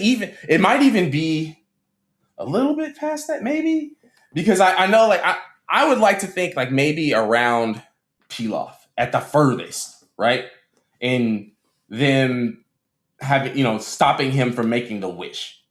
it might even be a little bit past that, maybe, because I know like I would like to think like maybe around Pilaf at the furthest, right? And them having, stopping him from making the wish.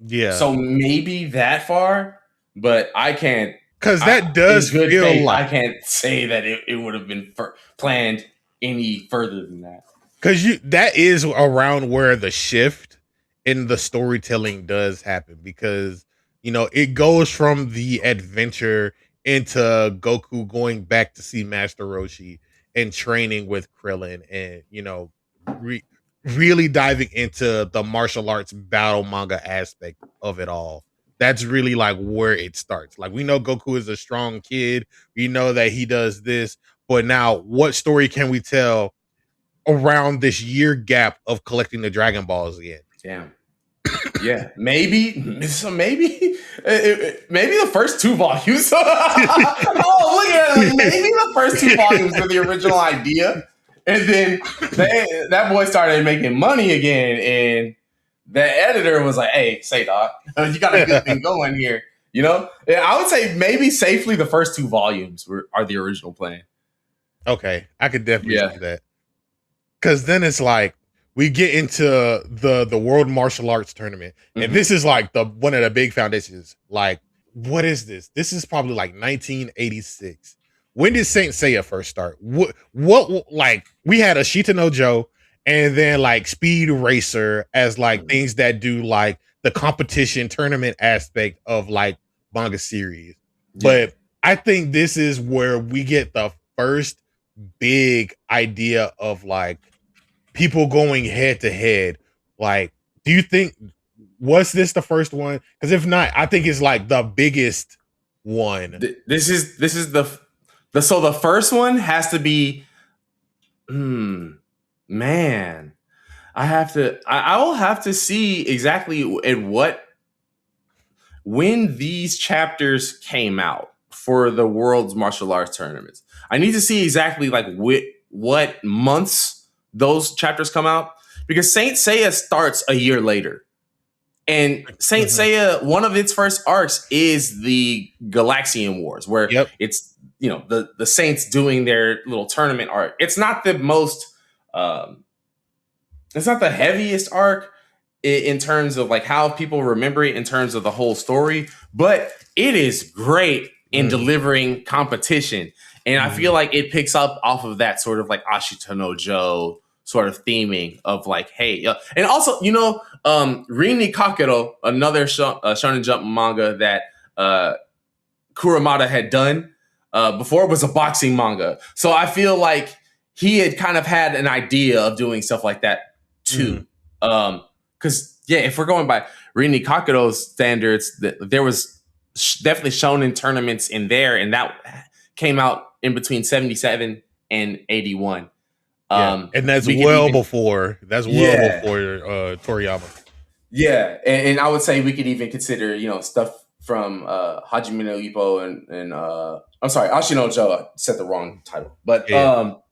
Yeah. So maybe that far, but I can't. Because that does feel like I can't say that it would have been planned any further than that. Because that is around where the shift in the storytelling does happen. Because it goes from the adventure into Goku going back to see Master Roshi and training with Krillin, and really diving into the martial arts battle manga aspect of it all. That's really like where it starts. Like we know Goku is a strong kid. We know that he does this, but now what story can we tell around this year gap of collecting the Dragon Balls again? Damn. Yeah, maybe the first 2 volumes. Oh, look at it! Like, maybe the first 2 volumes were the original idea, and then that boy started making money again, and the editor was like, "Hey, say dog, you got a good thing going here." Yeah, I would say maybe safely the first 2 volumes are the original plan. Okay, I could definitely see that, because then it's like we get into the World Martial Arts Tournament, and this is like one of the big foundations. Like, what is this? This is probably like 1986. When did Saint Seiya first start? What like we had Ashita no Joe, and then like Speed Racer as like things that do like the competition tournament aspect of like manga series. But I think this is where we get the first big idea of like people going head to head. Like, do you think, was this the first one? Because if not, I think it's like the biggest one. This is so the first one has to be, man, I will have to see exactly in what when these chapters came out for the world's martial arts tournaments, I need to see exactly like what months those chapters come out, because Saint Seiya starts a year later. And Saint Seiya, one of its first arcs is the Galaxian Wars, where it's, you know, the Saints doing their little tournament arc. It's not the most, it's not the heaviest arc in terms of like how people remember it in terms of the whole story, but it is great in delivering competition. And I feel like it picks up off of that sort of like Ashita no Joe sort of theming of like, hey, and also, you know, Rin ni Kakero, another Shonen Jump manga that Kuramada had done before, was a boxing manga. So I feel like he had kind of had an idea of doing stuff like that too. Because if we're going by Rin ni Kakero's standards, there was definitely Shonen tournaments in there, and that came out in between 77 and 81. And that's well before Toriyama. Yeah, and I would say we could even consider, you know, stuff from Hajime no Ippo and I'm sorry, Ashino Joe. I said the wrong title, but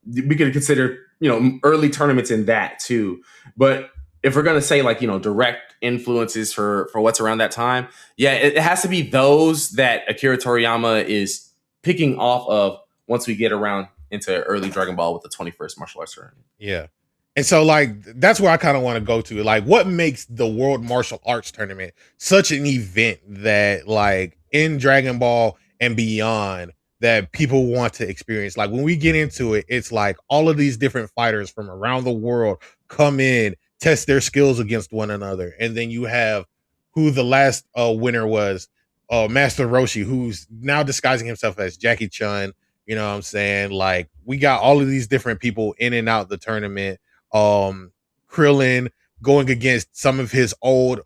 we could consider, you know, early tournaments in that too. But if we're gonna say like, you know, direct influences for what's around that time, it has to be those that Akira Toriyama is picking off of once we get around into early Dragon Ball with the 21st martial arts tournament. Yeah. And so like that's where I kind of want to go to. Like, what makes the World Martial Arts Tournament such an event that like in Dragon Ball and beyond that people want to experience? Like when we get into it, it's like all of these different fighters from around the world come in, test their skills against one another. And then you have who the last winner was, Master Roshi, who's now disguising himself as Jackie Chun. You know what I'm saying? Like we got all of these different people in and out the tournament. Krillin going against some of his old,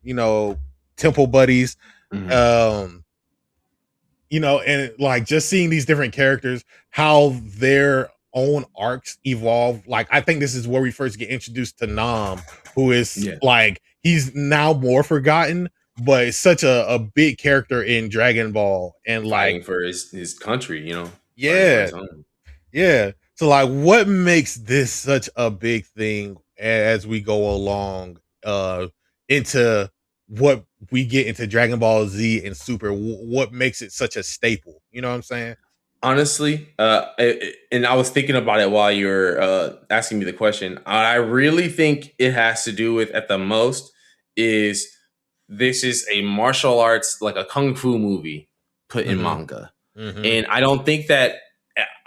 you know, temple buddies. You know, and like just seeing these different characters, how their own arcs evolve. Like I think this is where we first get introduced to Nam, who is like, he's now more forgotten, but it's such a big character in Dragon Ball, and like fighting for his country, you know. Yeah. So like what makes this such a big thing as we go along into what we get into Dragon Ball Z and Super? What makes it such a staple? You know what I'm saying? Honestly, and I was thinking about it while you were asking me the question. I really think it has to do with, at the most, is this is a martial arts, like a kung fu movie put in manga. And I don't think that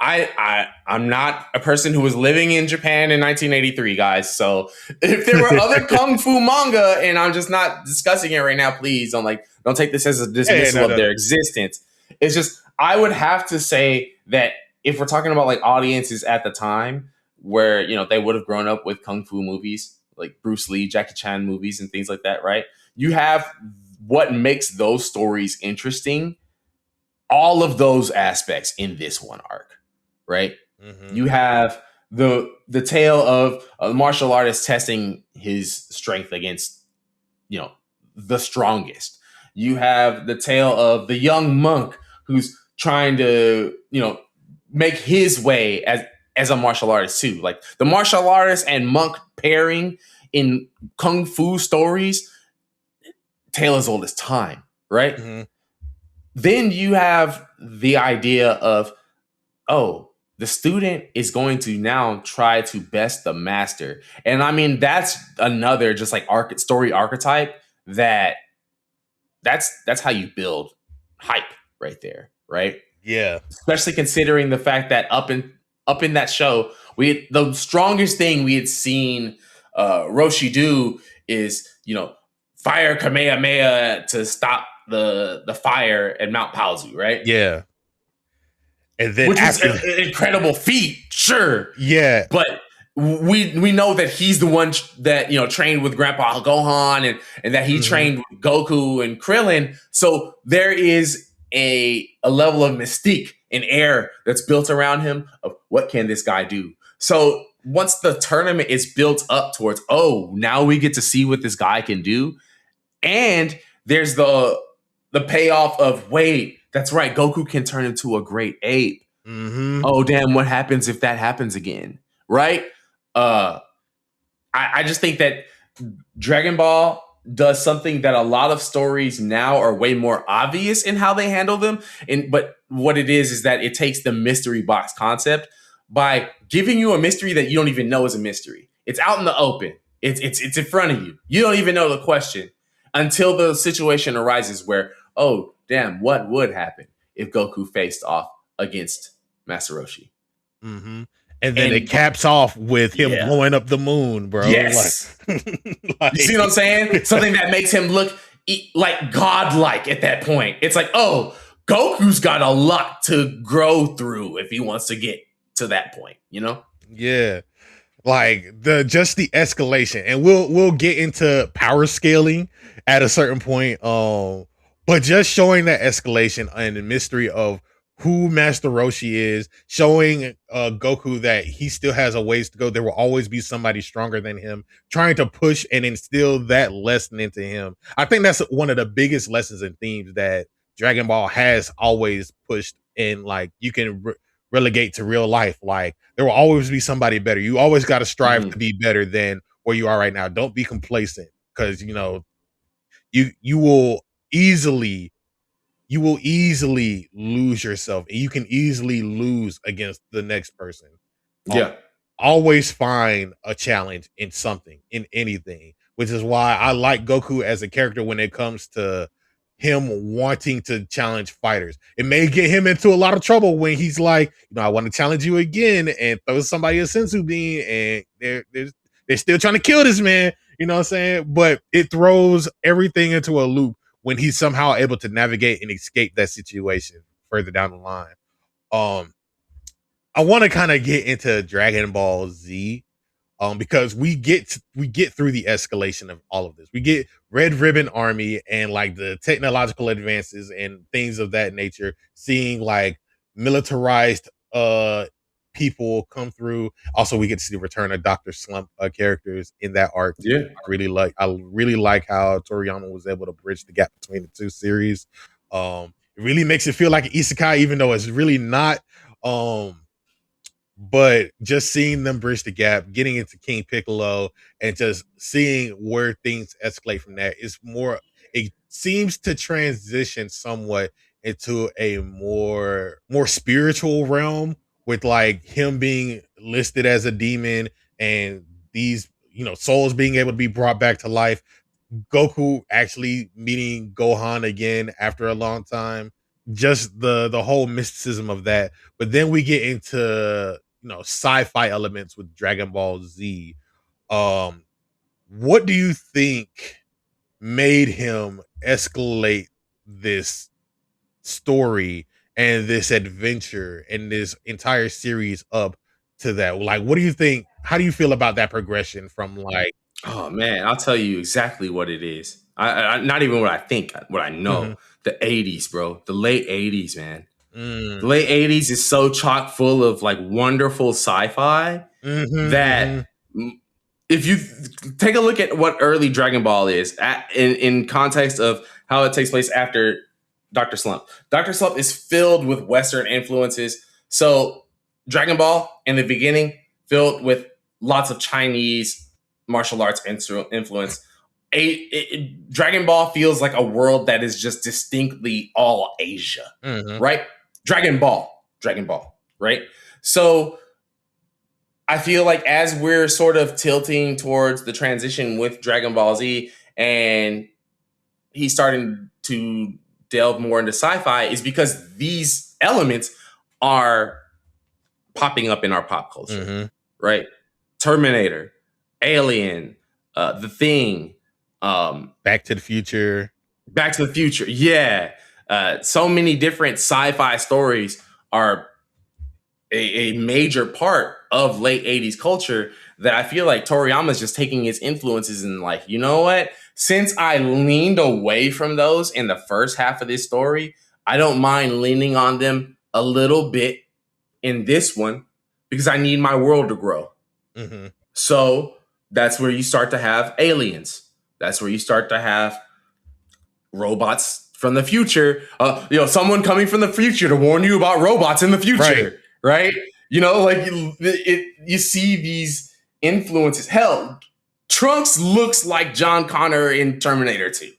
I'm not a person who was living in Japan in 1983, guys. So if there were other kung fu manga, and I'm just not discussing it right now, please don't take this as a dismissal of their existence. It's just, I would have to say that if we're talking about like audiences at the time where, you know, they would have grown up with kung fu movies like Bruce Lee, Jackie Chan movies and things like that, right? You have what makes those stories interesting, all of those aspects in this one arc, right? You have the tale of a martial artist testing his strength against, you know, the strongest. You have the tale of the young monk who's trying to, you know, make his way as a martial artist too. Like the martial artist and monk pairing in kung fu stories, tale as old as time, right? Then you have the idea of, oh, the student is going to now try to best the master. And I mean, that's another just like story archetype that's how you build hype right there, right? Yeah. Especially considering the fact that up in that show, the strongest thing we had seen Roshi do is, you know, fire Kamehameha to stop the fire at Mount Paozu, right? Yeah. And then which is an incredible feat, sure. Yeah. But we know that he's the one that, you know, trained with Grandpa Gohan and that he trained with Goku and Krillin. So there is a level of mystique and air that's built around him of what can this guy do. So once the tournament is built up towards, oh, now we get to see what this guy can do, and there's the payoff of, wait, that's right, Goku can turn into a great ape. Oh damn, what happens if that happens again? Right? I just think that Dragon Ball does something that a lot of stories now are way more obvious in how they handle them. But what it is that it takes the mystery box concept by giving you a mystery that you don't even know is a mystery. It's out in the open. It's in front of you. You don't even know the question until the situation arises where, oh damn, what would happen if Goku faced off against Master Roshi? And then it caps off with him blowing up the moon, bro. Yes. You see what I'm saying? Something that makes him look like godlike at that point. It's like, oh, Goku's got a lot to grow through if he wants to get to that point, you know? Yeah. Like the escalation. And we'll get into power scaling at a certain point. But just showing that escalation and the mystery of who Master Roshi is, showing Goku that he still has a ways to go. There will always be somebody stronger than him, trying to push and instill that lesson into him. I think that's one of the biggest lessons and themes that Dragon Ball has always pushed in. Like, you can relegate to real life. Like, there will always be somebody better. You always got to strive to be better than where you are right now. Don't be complacent, because you will easily lose yourself, and you can easily lose against the next person. Always find a challenge in something, in anything, which is why I like Goku as a character when it comes to him wanting to challenge fighters. It may get him into a lot of trouble when he's like, I want to challenge you again, and throw somebody a sensu bean, and they're still trying to kill this man. You know what I'm saying? But it throws everything into a loop when he's somehow able to navigate and escape that situation further down the line. I want to kind of get into Dragon Ball Z, because we get through the escalation of all of this. We get Red Ribbon Army and like the technological advances and things of that nature, seeing like militarized people come through. Also, we get to see the return of Dr. Slump characters in that arc. Yeah. I really like how Toriyama was able to bridge the gap between the two series. It really makes it feel like an isekai, even though it's really not. But just seeing them bridge the gap, getting into King Piccolo, and just seeing where things escalate from that, is more. It seems to transition somewhat into a more spiritual realm, with like him being listed as a demon and these souls being able to be brought back to life. Goku actually meeting Gohan again after a long time. Just the whole mysticism of that. But then we get into sci-fi elements with Dragon Ball Z. What do you think made him escalate this story and this adventure and this entire series up to that? Like, what do you think? How do you feel about that progression from like? Oh man, I'll tell you exactly what it is. I not even what I think, what I know. The 80s, bro. The late 80s, man. The late 80s is so chock full of like wonderful sci-fi that if you take a look at what early Dragon Ball is in context of how it takes place after Dr. Slump. Dr. Slump is filled with Western influences. So Dragon Ball in the beginning filled with lots of Chinese martial arts influence. Dragon Ball feels like a world that is just distinctly all Asia, right? Dragon Ball, right? So I feel like as we're sort of tilting towards the transition with Dragon Ball Z, and he's starting to delve more into sci-fi, is because these elements are popping up in our pop culture, right? Terminator, Alien, The Thing, Back to the Future. Yeah. So many different sci-fi stories are a major part of late 80s culture that I feel like Toriyama's just taking his influences and like, you know what? Since I leaned away from those in the first half of this story, I don't mind leaning on them a little bit in this one because I need my world to grow. So that's where you start to have aliens. That's where you start to have robots from the future, someone coming from the future to warn you about robots in the future, right? Like you see these influences. Hell, Trunks looks like John Connor in Terminator 2.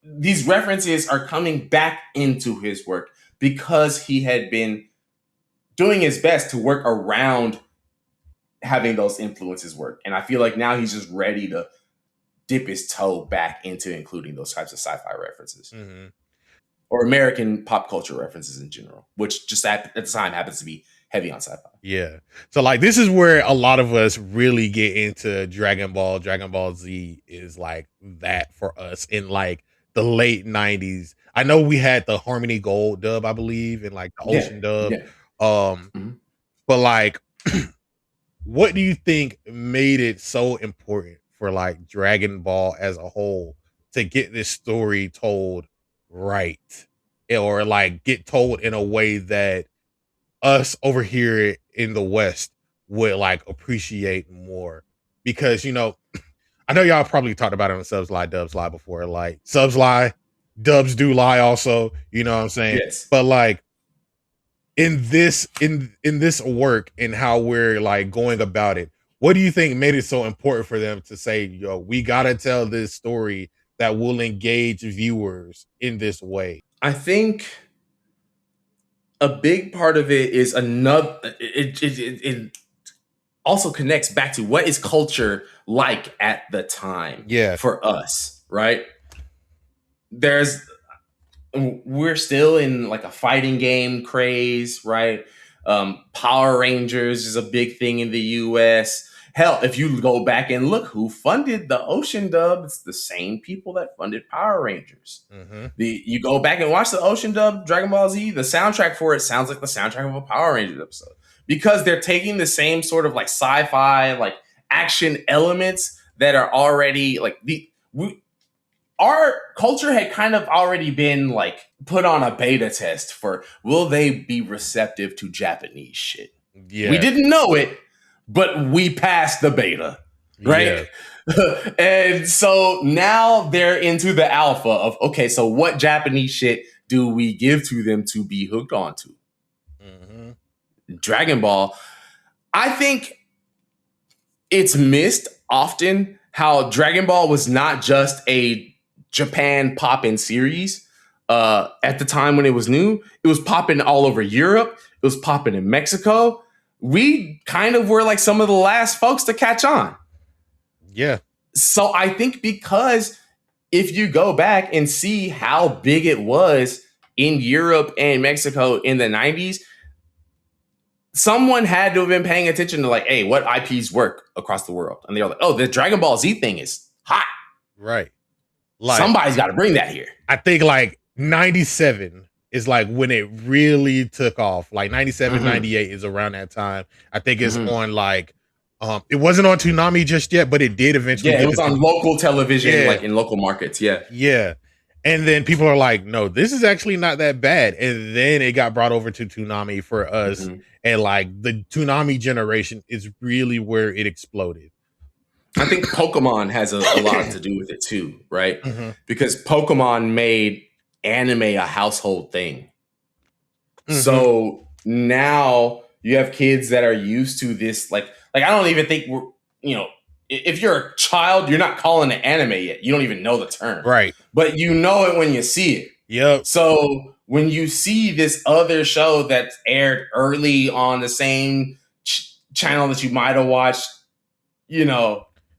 These references are coming back into his work because he had been doing his best to work around having those influences work. And I feel like now he's just ready to dip his toe back into including those types of sci-fi references or American pop culture references in general, which just at the time happens to be heavy on sci-fi. Yeah. So like this is where a lot of us really get into Dragon Ball. Dragon Ball Z is like that for us in like the late 90s. I know we had the Harmony Gold dub, I believe, and like the Ocean dub. But like what do you think made it so important for like Dragon Ball as a whole to get this story told right, or like get told in a way that us over here in the West would like appreciate more? Because I know y'all probably talked about it on Subs Lie, Dubs Lie before. Like Subs lie, Dubs do lie also, you know what I'm saying? Yes. But like in this work and how we're like going about it, what do you think made it so important for them to say, we gotta tell this story that will engage viewers in this way? I think a big part of it is it also connects back to what is culture like at the time for us, right? We're still in like a fighting game craze, right? Power Rangers is a big thing in the US. Hell, if you go back and look who funded the Ocean dub, it's the same people that funded Power Rangers. You go back and watch the Ocean dub Dragon Ball Z, the soundtrack for it sounds like the soundtrack of a Power Rangers episode, because they're taking the same sort of like sci-fi, like action elements that are already like our culture had kind of already been like put on a beta test for, will they be receptive to Japanese shit? Yeah. We didn't know it, but we passed the beta, right? Yeah. And so now they're into the alpha of, okay, so what Japanese shit do we give to them to be hooked onto? Dragon Ball. I think it's missed often how Dragon Ball was not just a Japan pop-in series. At the time when it was new, it was popping all over Europe. It was popping in Mexico. We kind of were like some of the last folks to catch on. Yeah. So I think because if you go back and see how big it was in Europe and Mexico in the 90s, someone had to have been paying attention to like, hey, what IPs work across the world? And they're like, oh, the Dragon Ball Z thing is hot. Right. Like, somebody's got to bring that here. I think like 97 is like when it really took off. Like 97, 98 is around that time. I think it's on like, it wasn't on Toonami just yet, but it did eventually. Yeah, it was on local television, like in local markets. Yeah. Yeah. And then people are like, no, this is actually not that bad. And then it got brought over to Toonami for us. And like the Toonami generation is really where it exploded. I think Pokemon has a lot to do with it too, right? Because Pokemon made anime a household thing. So now you have kids that are used to this, like I don't even think we're, if you're a child, you're not calling it anime yet. You don't even know the term. Right. But you know it when you see it. Yep. So when you see this other show that's aired early on the same channel that you might have watched,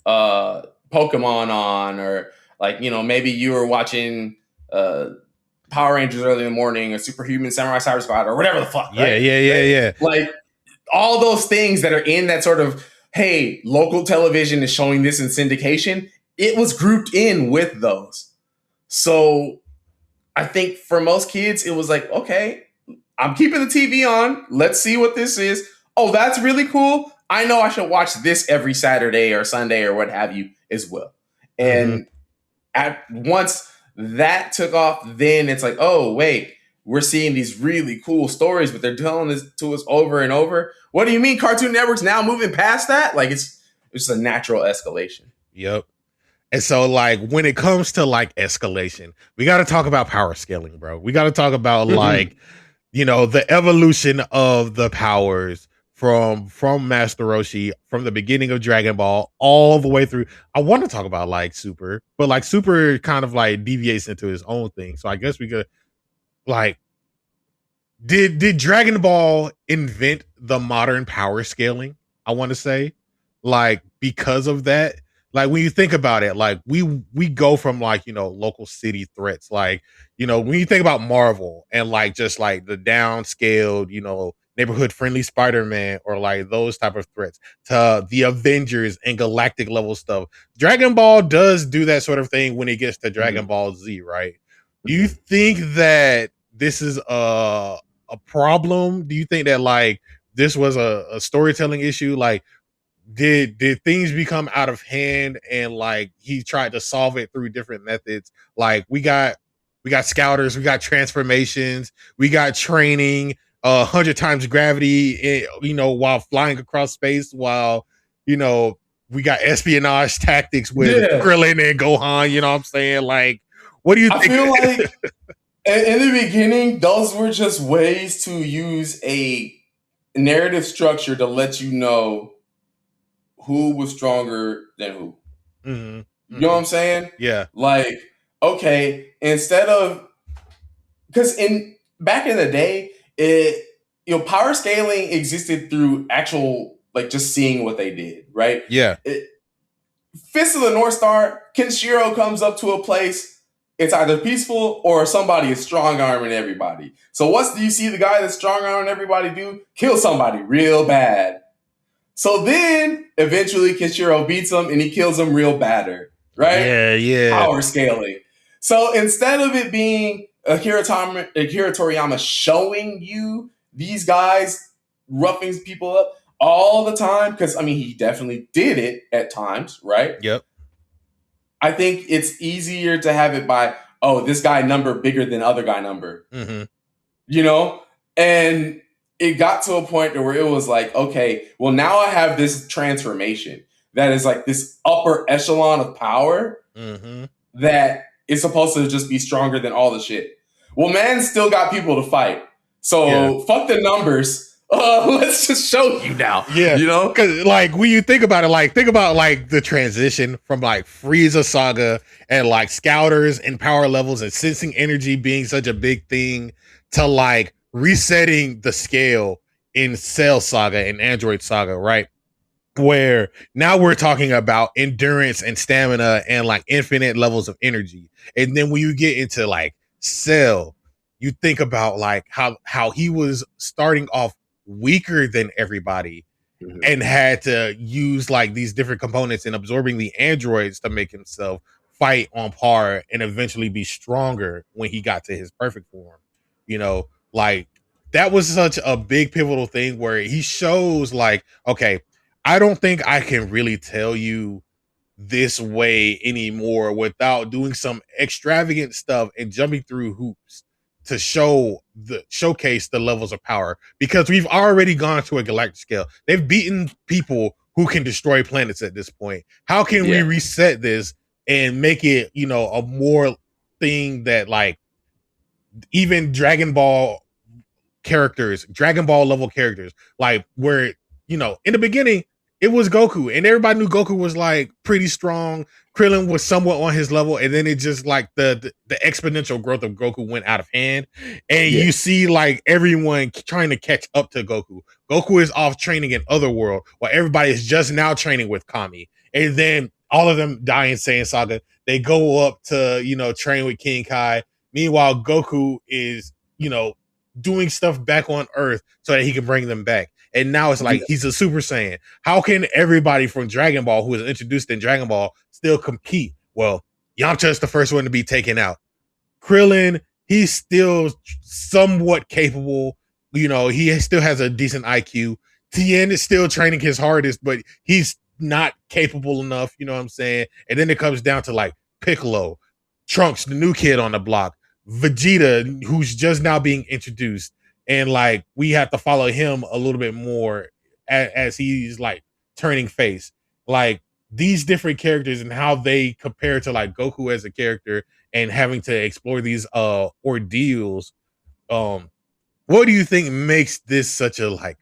Pokemon on, or like, maybe you were watching Power Rangers early in the morning, or Superhuman Samurai Cyber Squad, or whatever the fuck. Right? Yeah. Like all those things that are in that sort of, hey, local television is showing this in syndication, it was grouped in with those. So I think for most kids, it was like, okay, I'm keeping the TV on. Let's see what this is. Oh, that's really cool. I know I should watch this every Saturday or Sunday or what have you as well. And once that took off, then it's like, oh, wait, we're seeing these really cool stories, but they're telling this to us over and over. What do you mean Cartoon Network's now moving past that? Like it's just a natural escalation. Yep. And so, like, when it comes to like escalation, we got to talk about power scaling, bro. We got to talk about like, the evolution of the powers from Master Roshi from the beginning of Dragon Ball all the way through. I want to talk about like Super, but like Super kind of like deviates into his own thing. So I guess we could like, did Dragon Ball invent the modern power scaling? I want to say, like, because of that, like when you think about it, like we go from like local city threats, like when you think about Marvel and like just like the downscaled neighborhood friendly Spider-Man or like those type of threats to the Avengers and galactic level stuff. Dragon Ball does do that sort of thing when it gets to Dragon Ball Z, right? Do you think that this is a problem? Do you think that like this was a storytelling issue? Like, did things become out of hand and like he tried to solve it through different methods? Like we got scouters, we got transformations, we got training 100 times gravity, while flying across space, while we got espionage tactics with Krillin and Gohan. You know what I'm saying? Like, what do you think? I feel like in the beginning, those were just ways to use a narrative structure to let you know who was stronger than who. You know what I'm saying? Yeah. Like, okay, instead of, because back in the day, power scaling existed through actual like just seeing what they did, right? Yeah. Fist of the North Star, Kenshiro comes up to a place. It's either peaceful or somebody is strong arming everybody. So what do you see the guy that's strong arming everybody do? Kill somebody real bad. So then eventually Kenshiro beats him and he kills him real badder, right? Yeah. Power scaling. So instead of it being Akira Toriyama showing you these guys roughing people up all the time, because I mean he definitely did it at times, right? Yep. I think it's easier to have it by, this guy number bigger than other guy number. And it got to a point where it was like, okay, well, now I have this transformation that is like this upper echelon of power that is supposed to just be stronger than all the shit. Well, man still got people to fight. So fuck the numbers. Let's just show you now. Yeah. Because like when you think about it, like think about like the transition from like Frieza Saga and like scouters and power levels and sensing energy being such a big thing to like resetting the scale in Cell Saga and Android Saga, right? Where now we're talking about endurance and stamina and like infinite levels of energy. And then when you get into like Cell, you think about like how he was starting off weaker than everybody and had to use like these different components and absorbing the androids to make himself fight on par and eventually be stronger when he got to his perfect form. Like that was such a big pivotal thing where he shows like, okay, I don't think I can really tell you this way anymore without doing some extravagant stuff and jumping through hoops to showcase the levels of power, because we've already gone to a galactic scale. They've beaten people who can destroy planets at this point. How can we reset this and make it, a more thing that like even Dragon Ball level characters, like where, in the beginning, it was Goku and everybody knew Goku was like pretty strong. Krillin was somewhat on his level, and then it just like the exponential growth of Goku went out of hand, and you see like everyone trying to catch up to Goku. Goku is off training in Otherworld, while everybody is just now training with Kami, and then all of them die in Saiyan Saga. They go up to train with King Kai. Meanwhile, Goku is doing stuff back on Earth so that he can bring them back. And now it's like he's a Super Saiyan. How can everybody from Dragon Ball who was introduced in Dragon Ball still compete? Well, Yamcha is the first one to be taken out. Krillin, he's still somewhat capable. He still has a decent IQ. Tien is still training his hardest, but he's not capable enough. You know what I'm saying? And then it comes down to like Piccolo, Trunks, the new kid on the block, Vegeta, who's just now being introduced. And like we have to follow him a little bit more as he's like turning face. Like these different characters and how they compare to like Goku as a character and having to explore these ordeals. What do you think makes this such a like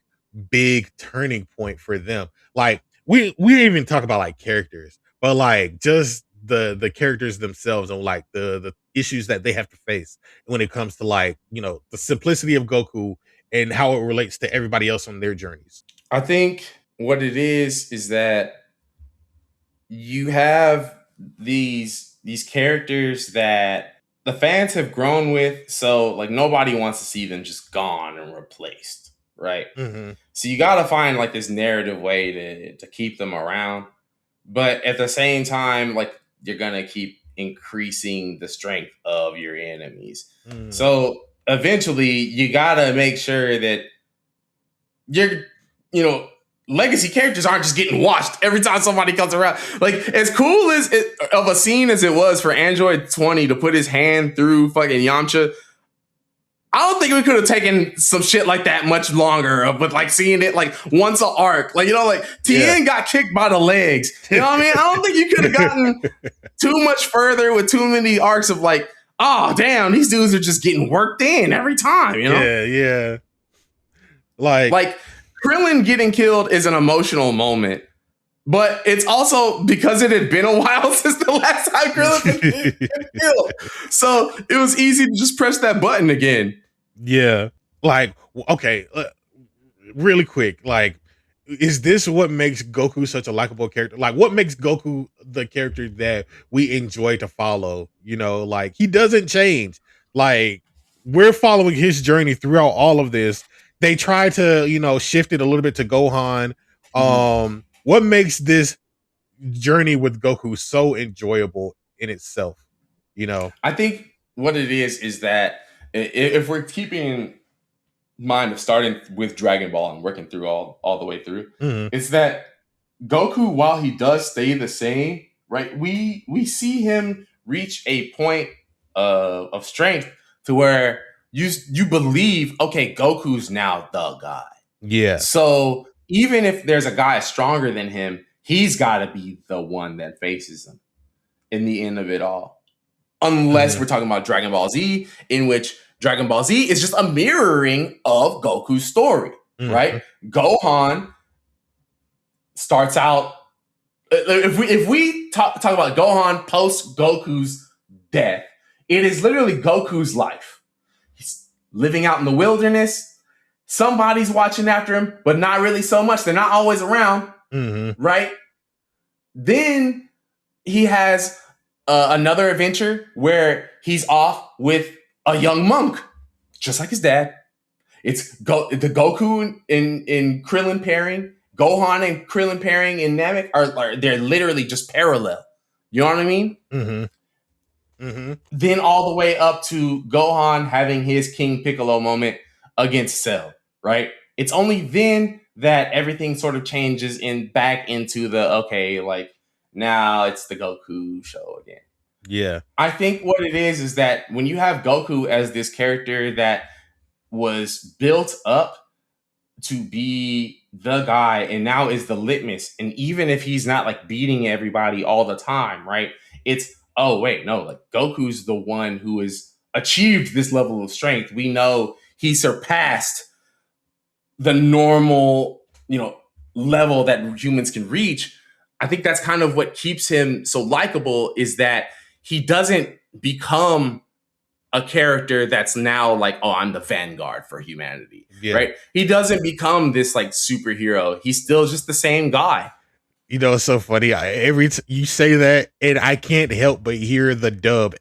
big turning point for them? Like we didn't even talk about like characters, but like just the characters themselves and like the issues that they have to face when it comes to like, you know, the simplicity of Goku and how it relates to everybody else on their journeys. I think what it is that you have these characters that the fans have grown with, so like nobody wants to see them just gone and replaced, right? Mm-hmm. So you got to find like this narrative way to keep them around, but at the same time, like you're gonna keep increasing the strength of your enemies. Mm. So eventually, you gotta make sure that you're, you know, legacy characters aren't just getting washed every time somebody comes around. Like, as cool as of a scene as it was for Android 20 to put his hand through fucking Yamcha, I don't think we could have taken some shit like that much longer, but like seeing it like once a arc. Like, you know, like Tien got kicked by the legs. You know what I mean? I don't think you could have gotten too much further with too many arcs of like, oh, damn, these dudes are just getting worked in every time, you know? Yeah. Like Krillin getting killed is an emotional moment, but it's also because it had been a while since the last time Krillin been killed. So it was easy to just press that button again. Yeah. Like, okay, really quick, like, is this what makes Goku such a likable character? Like, what makes Goku the character that we enjoy to follow? You know, like, he doesn't change. Like, we're following his journey throughout all of this. They try to, you know, shift it a little bit to Gohan. What makes this journey with Goku so enjoyable in itself? You know, I think what it is that if we're keeping in mind of starting with Dragon Ball and working through all the way through, it's that Goku, while he does stay the same, right? We see him reach a point of strength to where you believe, okay, Goku's now the guy. Yeah. So even if there's a guy stronger than him, he's got to be the one that faces him in the end of it all. Unless we're talking about Dragon Ball Z, in which Dragon Ball Z is just a mirroring of Goku's story, right? Gohan starts out. If we talk about Gohan post Goku's death, it is literally Goku's life. He's living out in the wilderness. Somebody's watching after him, but not really so much. They're not always around, right? Then he has another adventure where he's off with a young monk, just like his dad. It's the Goku in Krillin pairing, Gohan and Krillin pairing in Namek are they're literally just parallel. You know what I mean? Then all the way up to Gohan having his King Piccolo moment against Cell, right? It's only then that everything sort of changes back into the, okay, like now it's the Goku show again. Yeah. I think what it is that when you have Goku as this character that was built up to be the guy and now is the litmus, and even if he's not like beating everybody all the time, right? It's, oh wait, no, like Goku's the one who has achieved this level of strength. We know he surpassed the normal, you know, level that humans can reach. I think that's kind of what keeps him so likable, is that he doesn't become a character that's now like, oh, I'm the vanguard for humanity, right? He doesn't become this like superhero. He's still just the same guy. You know, it's so funny. You say that, and I can't help but hear the dub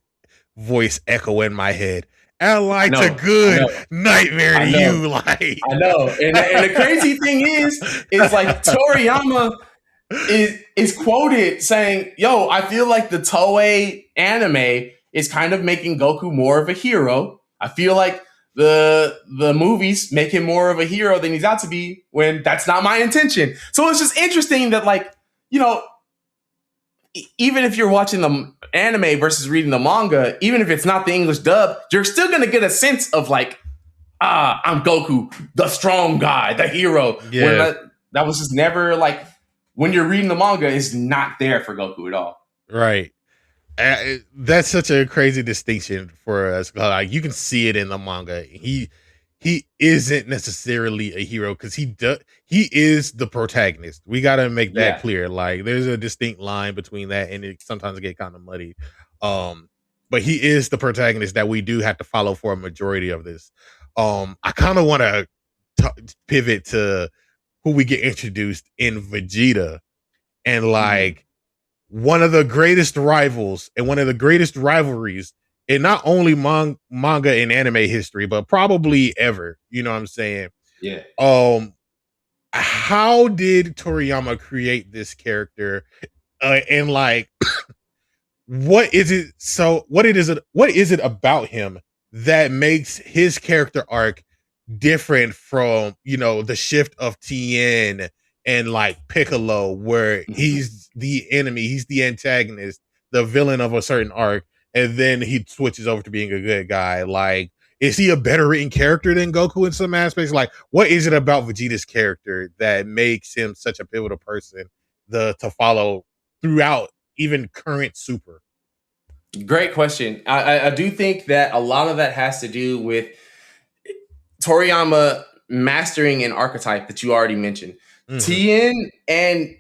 voice echo in my head. Allied to good, nightmare to you. Like, I know. And the crazy thing is like Toriyama is quoted saying, yo, I feel like the Toei anime is kind of making Goku more of a hero. I feel like the movies make him more of a hero than he's out to be, when that's not my intention. So it's just interesting that, like, you know, even if you're watching the anime versus reading the manga, even if it's not the English dub, you're still going to get a sense of like, I'm Goku, the strong guy, the hero. Yeah. That was just never like when you're reading the manga, is not there for Goku at all. Right. That's such a crazy distinction for us. Like you can see it in the manga. He isn't necessarily a hero because he is the protagonist. We got to make that clear. Like there's a distinct line between that, and it sometimes get kind of muddy. But he is the protagonist that we do have to follow for a majority of this. I kind of want to pivot to who we get introduced in Vegeta, and like one of the greatest rivals and one of the greatest rivalries in not only manga and anime history, but probably ever. You know what I'm saying? Yeah. How did Toriyama create this character? And like, what is it? So what is it about him that makes his character arc different from, you know, the shift of Tien and like Piccolo, where he's the enemy, he's the antagonist, the villain of a certain arc, and then he switches over to being a good guy? Like, is he a better written character than Goku in some aspects? Like, what is it about Vegeta's character that makes him such a pivotal person to follow throughout even current Super? Great question. I do think that a lot of that has to do with Toriyama mastering an archetype that you already mentioned. Tien and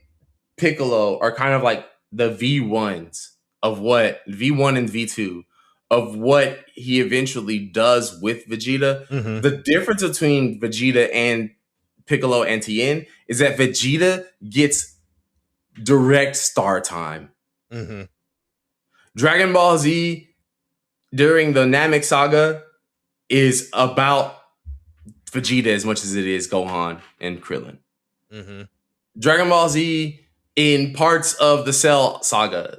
Piccolo are kind of like the V1s of what V1 and V2 of what he eventually does with Vegeta. The difference between Vegeta and Piccolo and Tien is that Vegeta gets direct star time. Dragon Ball Z during the Namek saga is about Vegeta as much as it is Gohan and Krillin. Dragon Ball Z in parts of the Cell saga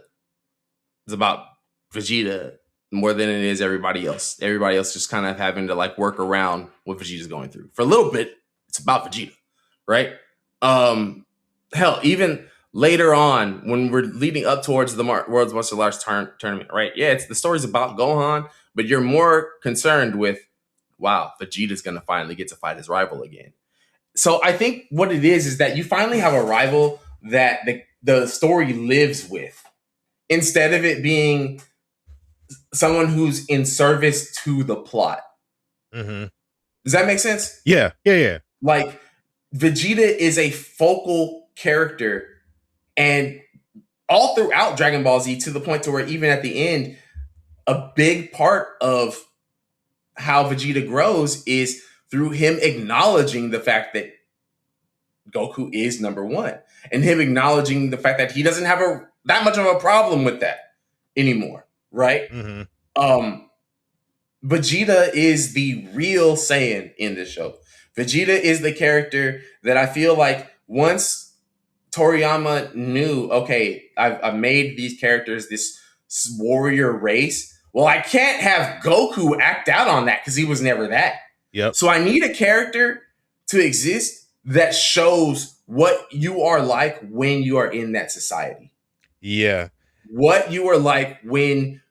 is about Vegeta more than it is everybody else. Everybody else just kind of having to like work around what Vegeta's going through. For a little bit, it's about Vegeta, right? Hell, even later on when we're leading up towards the World's Martial Arts tournament, right? Yeah, it's the story's about Gohan, but you're more concerned with, wow, Vegeta's going to finally get to fight his rival again. So I think what it is that you finally have a rival that the story lives with, instead of it being someone who's in service to the plot. Does that make sense? Yeah. Like, Vegeta is a focal character, and all throughout Dragon Ball Z, to the point to where even at the end, a big part of how Vegeta grows is through him acknowledging the fact that Goku is number one, and him acknowledging the fact that he doesn't have that much of a problem with that anymore, right? Vegeta is the real Saiyan in this show. Vegeta is the character that I feel like once Toriyama knew, okay, I've made these characters this warrior race. Well, I can't have Goku act out on that because he was never that. So I need a character to exist that shows what you are like when you are in that society. What you are like when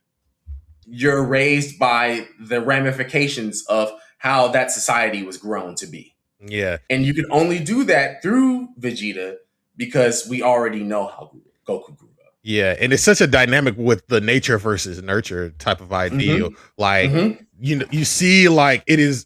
you're raised by the ramifications of how that society was grown to be. And you can only do that through Vegeta because we already know how Goku grew up. And it's such a dynamic with the nature versus nurture type of ideal. Like, you know, you see, like, it is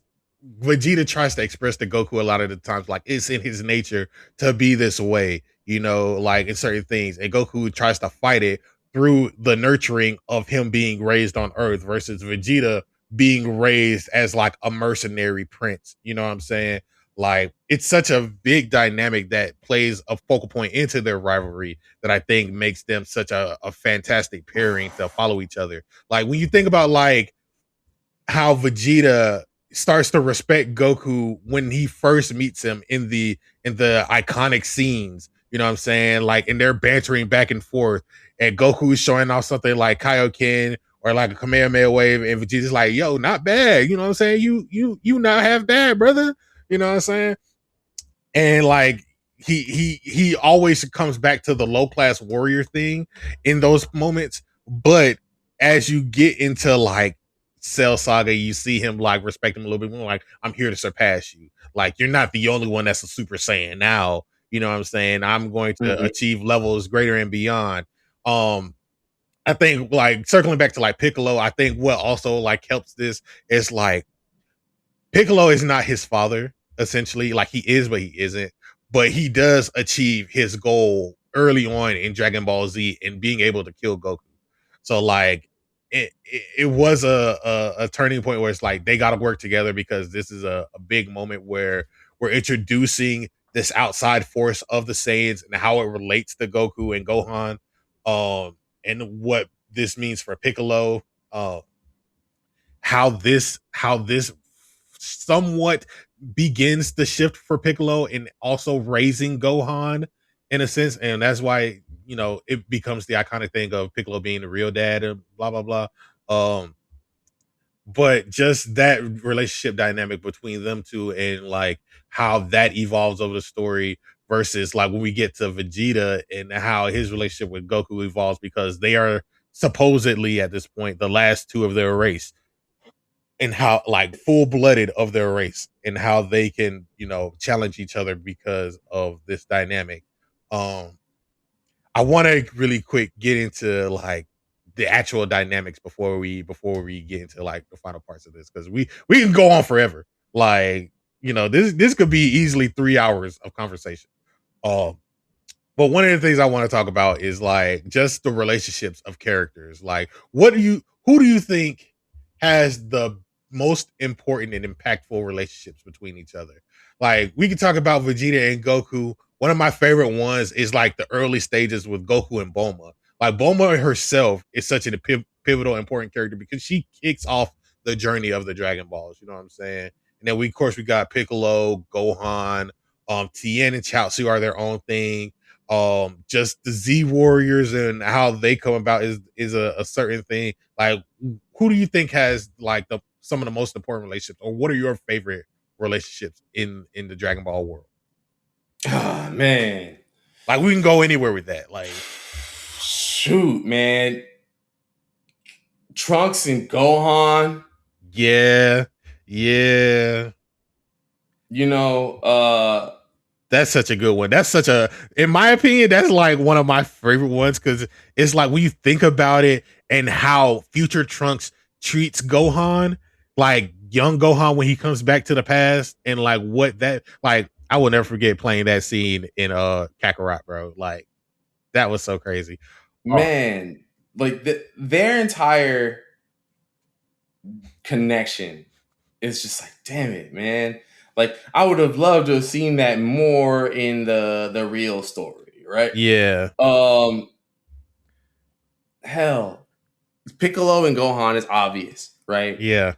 Vegeta tries to express to Goku a lot of the times, like, it's in his nature to be this way, you know, like in certain things. And Goku tries to fight it through the nurturing of him being raised on Earth versus Vegeta being raised as like a mercenary prince. You know what I'm saying? Like, it's such a big dynamic that plays a focal point into their rivalry that I think makes them such a fantastic pairing to follow each other. Like, when you think about like how Vegeta starts to respect Goku when he first meets him in the iconic scenes, you know what I'm saying? Like, and they're bantering back and forth, and Goku is showing off something like Kaioken or like a Kamehameha wave, and Vegeta's like, yo, not bad. You know what I'm saying? You not half bad, brother. You know what I'm saying? And like, he always comes back to the low class warrior thing in those moments. But as you get into like Cell Saga, you see him like respect him a little bit more. Like, I'm here to surpass you. Like, you're not the only one that's a Super Saiyan now. You know what I'm saying? I'm going to achieve levels greater and beyond. I think like circling back to like Piccolo, I think what also like helps this is like Piccolo is not his father, essentially. Like he is, but he isn't. But he does achieve his goal early on in Dragon Ball Z and being able to kill Goku. So like it was a turning point where it's like they got to work together because this is a big moment where we're introducing this outside force of the Saiyans and how it relates to Goku and Gohan, and what this means for Piccolo. How this somewhat begins the shift for Piccolo and also raising Gohan in a sense, and that's why it becomes the iconic thing of Piccolo being the real dad and blah blah blah. But just that relationship dynamic between them two and like how that evolves over the story versus like when we get to Vegeta and how his relationship with Goku evolves because they are supposedly at this point the last two of their race and how like full-blooded of their race and how they can challenge each other because of this dynamic. I want to really quick get into like the actual dynamics before we get into like the final parts of this because we can go on forever. Like this could be easily 3 hours of conversation. But one of the things I want to talk about is like just the relationships of characters. Like who do you think has the most important and impactful relationships between each other? Like we can talk about Vegeta and Goku. One of my favorite ones is like the early stages with Goku and Bulma. Like Bulma herself is such a pivotal, important character because she kicks off the journey of the Dragon Balls. You know what I'm saying? And then we got Piccolo, Gohan, Tien and Chaozu are their own thing. Just the Z Warriors and how they come about is a certain thing. Like, who do you think has like some of the most important relationships, or what are your favorite relationships in the Dragon Ball world? Oh, man. Like we can go anywhere with that. Like, shoot, man. Trunks and Gohan. Yeah. That's such a good one. In my opinion, that's like one of my favorite ones because it's like when you think about it and how future Trunks treats Gohan, like young Gohan when he comes back to the past, and like what that like. I will never forget playing that scene in Kakarot, bro. Like that was so crazy. Man, like their entire connection is just like, damn it, man. Like I would have loved to have seen that more in the real story, right? Yeah. Hell, Piccolo and Gohan is obvious, right? Yeah.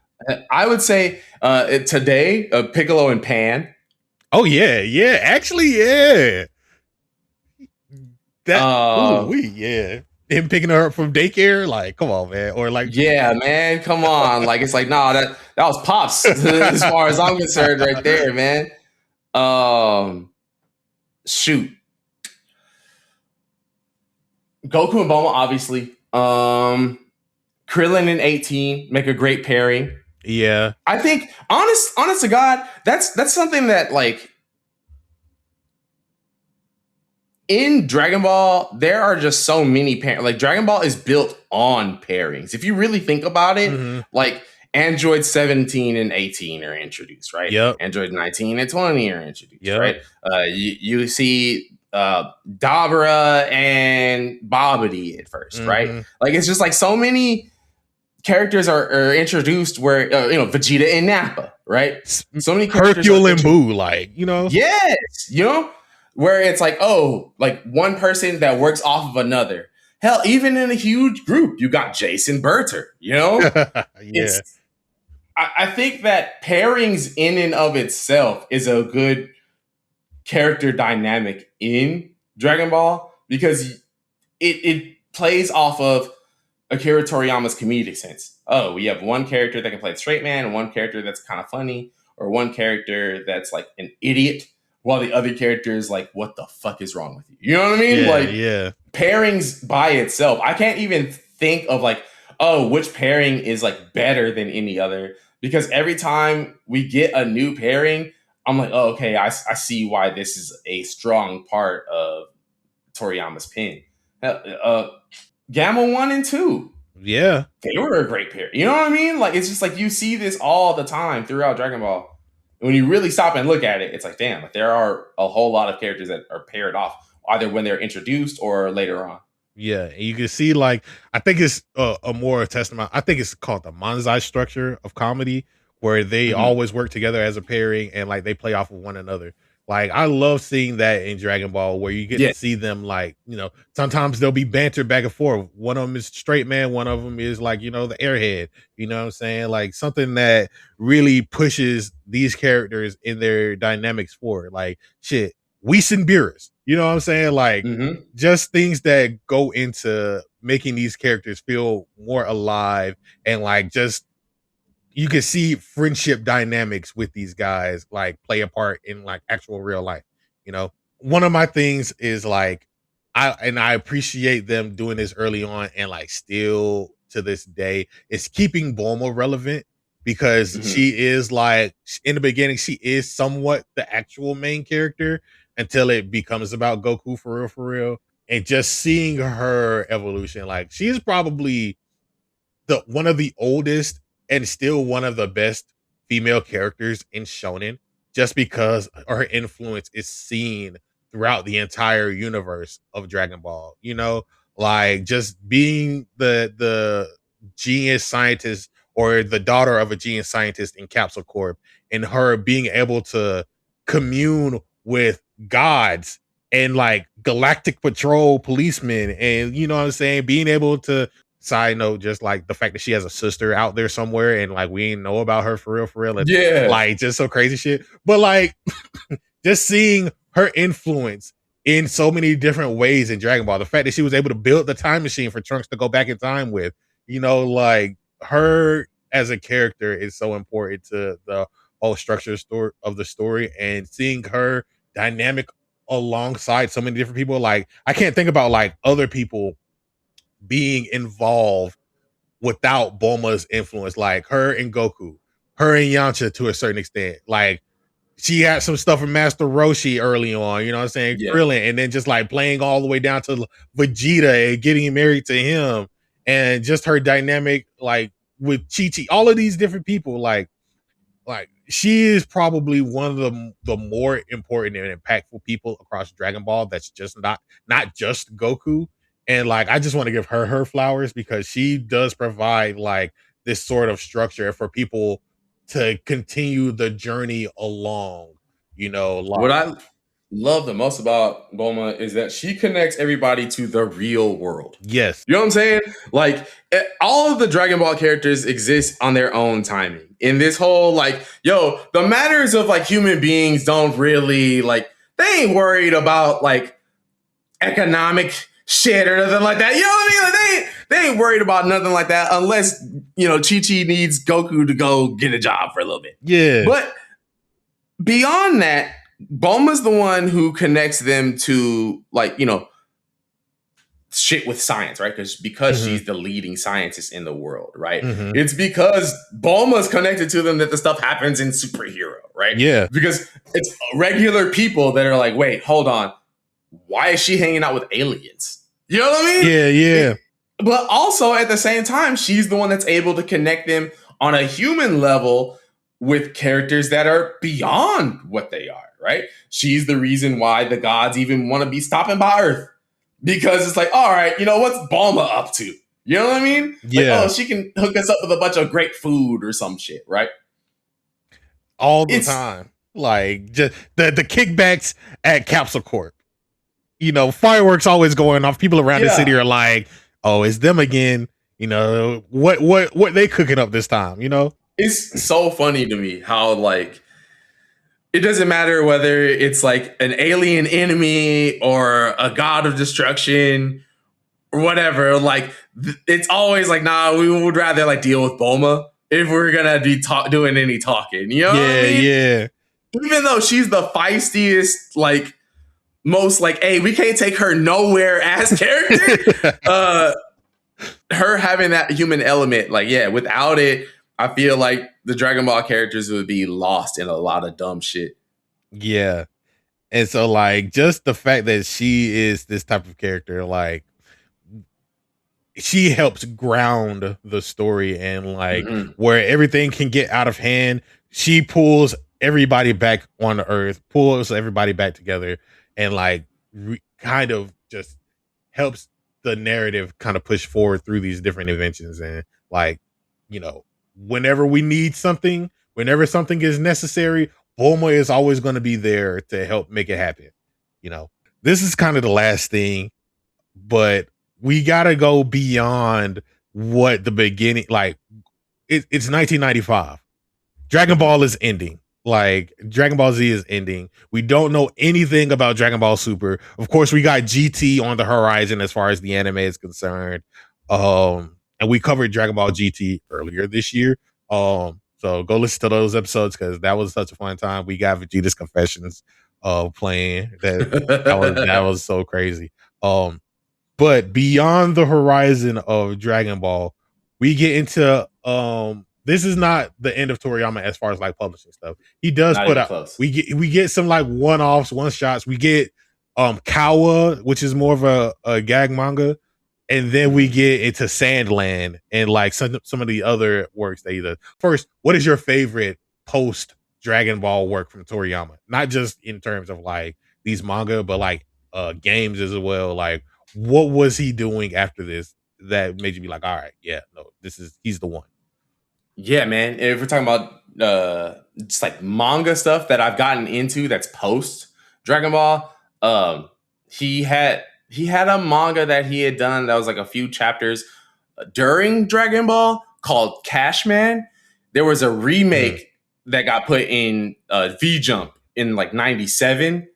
I would say today, Piccolo and Pan. Oh yeah. Actually, yeah. Yeah. Him picking her up from daycare, like, come on, man. Or like, yeah, man, come on. Like, it's like, nah, that was Pops as far as I'm concerned, right there, man. Shoot. Goku and Bulma, obviously. Krillin and 18 make a great pairing. Yeah. I think, honest to God, that's something that, like, in Dragon Ball, there are just so many pairings. Like, Dragon Ball is built on pairings. If you really think about it, like, Android 17 and 18 are introduced, right? Yep. Android 19 and 20 are introduced, right? You see Dabra and Babidi at first, right? Like, it's just like so many characters are introduced where, Vegeta and Nappa, right? So many characters. Hercule and Boo, like, Yes, where it's like, oh, like one person that works off of another. Hell, even in a huge group, you got Jason Berter, Yeah. I think that pairings in and of itself is a good character dynamic in Dragon Ball because it plays off of Akira Toriyama's comedic sense. Oh, we have one character that can play the straight man and one character that's kind of funny, or one character that's like an idiot, while the other character is like, what the fuck is wrong with you? You know what I mean? Pairings by itself. I can't even think of like, oh, which pairing is like better than any other, because every time we get a new pairing, I'm like, oh, okay, I see why this is a strong part of Toriyama's pen. Gamma 1 and 2. Yeah. They were a great pair. You know what I mean? Like, it's just like you see this all the time throughout Dragon Ball. And when you really stop and look at it, it's like, damn, like there are a whole lot of characters that are paired off, either when they're introduced or later on. Yeah, and you can see, like, I think it's a more testament. I think it's called the manzai structure of comedy, where they always work together as a pairing and like they play off of one another. Like, I love seeing that in Dragon Ball, where you get to see them, like, you know, sometimes they'll be banter back and forth. One of them is straight man, one of them is like, you know, the airhead. You know what I'm saying? Like something that really pushes these characters in their dynamics forward. Like, shit, Whis and Beerus. You know what I'm saying? Like, just things that go into making these characters feel more alive, and like just you can see friendship dynamics with these guys like play a part in like actual real life. You know, one of my things is like I appreciate them doing this early on, and like still to this day is keeping Bulma relevant, because she is like, in the beginning she is somewhat the actual main character until it becomes about Goku for real. And just seeing her evolution, like she's probably one of the oldest and still one of the best female characters in shonen, just because her influence is seen throughout the entire universe of Dragon Ball. You know, like just being the genius scientist, or the daughter of a genius scientist in Capsule Corp, and her being able to commune with gods and like galactic patrol policemen, and you know what I'm saying, being able to, side note, just like the fact that she has a sister out there somewhere and like we ain't know about her for real, and like just so crazy shit. But like just seeing her influence in so many different ways in Dragon Ball, the fact that she was able to build the time machine for Trunks to go back in time with, you know, like her as a character is so important to the whole structure of the story, and seeing her dynamic alongside so many different people. Like I can't think about like other people being involved without Bulma's influence, like her and Goku, her and Yamcha to a certain extent. Like she had some stuff from Master Roshi early on, you know what I'm saying? Krillin, and then just like playing all the way down to Vegeta and getting married to him, and just her dynamic like with Chi-Chi, all of these different people, like she is probably one of the more important and impactful people across Dragon Ball. That's just not just Goku. And like I just want to give her flowers, because she does provide like this sort of structure for people to continue the journey along. You know, like, what I love the most about Bulma is that she connects everybody to the real world. Yes. You know what I'm saying? Like all of the Dragon Ball characters exist on their own timing. In this whole like, yo, the matters of like human beings don't really like, they ain't worried about like economic shit or nothing like that. You know what I mean? Like they ain't worried about nothing like that, unless, you know, Chi-Chi needs Goku to go get a job for a little bit. Yeah. But beyond that, Bulma's the one who connects them to like, you know, shit with science, right? Because she's the leading scientist in the world, right? It's because Bulma's connected to them that the stuff happens in superhero, right? Yeah. Because it's regular people that are like, wait, hold on. Why is she hanging out with aliens? You know what I mean? Yeah. But also at the same time, she's the one that's able to connect them on a human level with characters that are beyond what they are, right? She's the reason why the gods even want to be stopping by Earth. Because it's like, all right, you know, what's Bulma up to? You know what I mean? Yeah. Like, oh, she can hook us up with a bunch of great food or some shit, right? All the time. Like, just the kickbacks at Capsule Corp. You know, fireworks always going off. People around the city are like, oh, it's them again. You know, what they cooking up this time, you know? It's so funny to me how, like, it doesn't matter whether it's like an alien enemy or a god of destruction or whatever. Like, it's always like, nah, we would rather like deal with Bulma if we're gonna be doing any talking. You know what I mean? Yeah. Even though she's the feistiest, like, most like, hey, we can't take her nowhere ass character. Her having that human element, like, yeah, without it, I feel like the Dragon Ball characters would be lost in a lot of dumb shit. Yeah. And so like just the fact that she is this type of character, like she helps ground the story and like Mhm. where everything can get out of hand, she pulls everybody back on the earth, pulls everybody back together and like kind of just helps the narrative kind of push forward through these different inventions and like, you know, whenever we need something, whenever something is necessary, Bulma is always going to be there to help make it happen. You know, this is kind of the last thing, but we got to go beyond what the beginning, like it's 1995. Dragon Ball is ending. Like Dragon Ball Z is ending. We don't know anything about Dragon Ball Super. Of course, we got GT on the horizon as far as the anime is concerned. And we covered Dragon Ball GT earlier this year. So go listen to those episodes because that was such a fun time. We got Vegeta's Confessions playing. That was so crazy. But beyond the horizon of Dragon Ball, we get into this is not the end of Toriyama as far as like publishing stuff. He does Not put even out close. we get some like one-offs, one-shots. We get Kawa, which is more of a gag manga, and then we get into Sandland and like some of the other works that he does. First, what is your favorite post Dragon Ball work from Toriyama? Not just in terms of like these manga, but like games as well. Like what was he doing after this that made you be like, all right, yeah, no, he's the one. Yeah, man. If we're talking about just like manga stuff that I've gotten into that's post Dragon Ball, he had a manga that he had done that was like a few chapters during Dragon Ball called Cashman. There was a remake that got put in V Jump in like '97.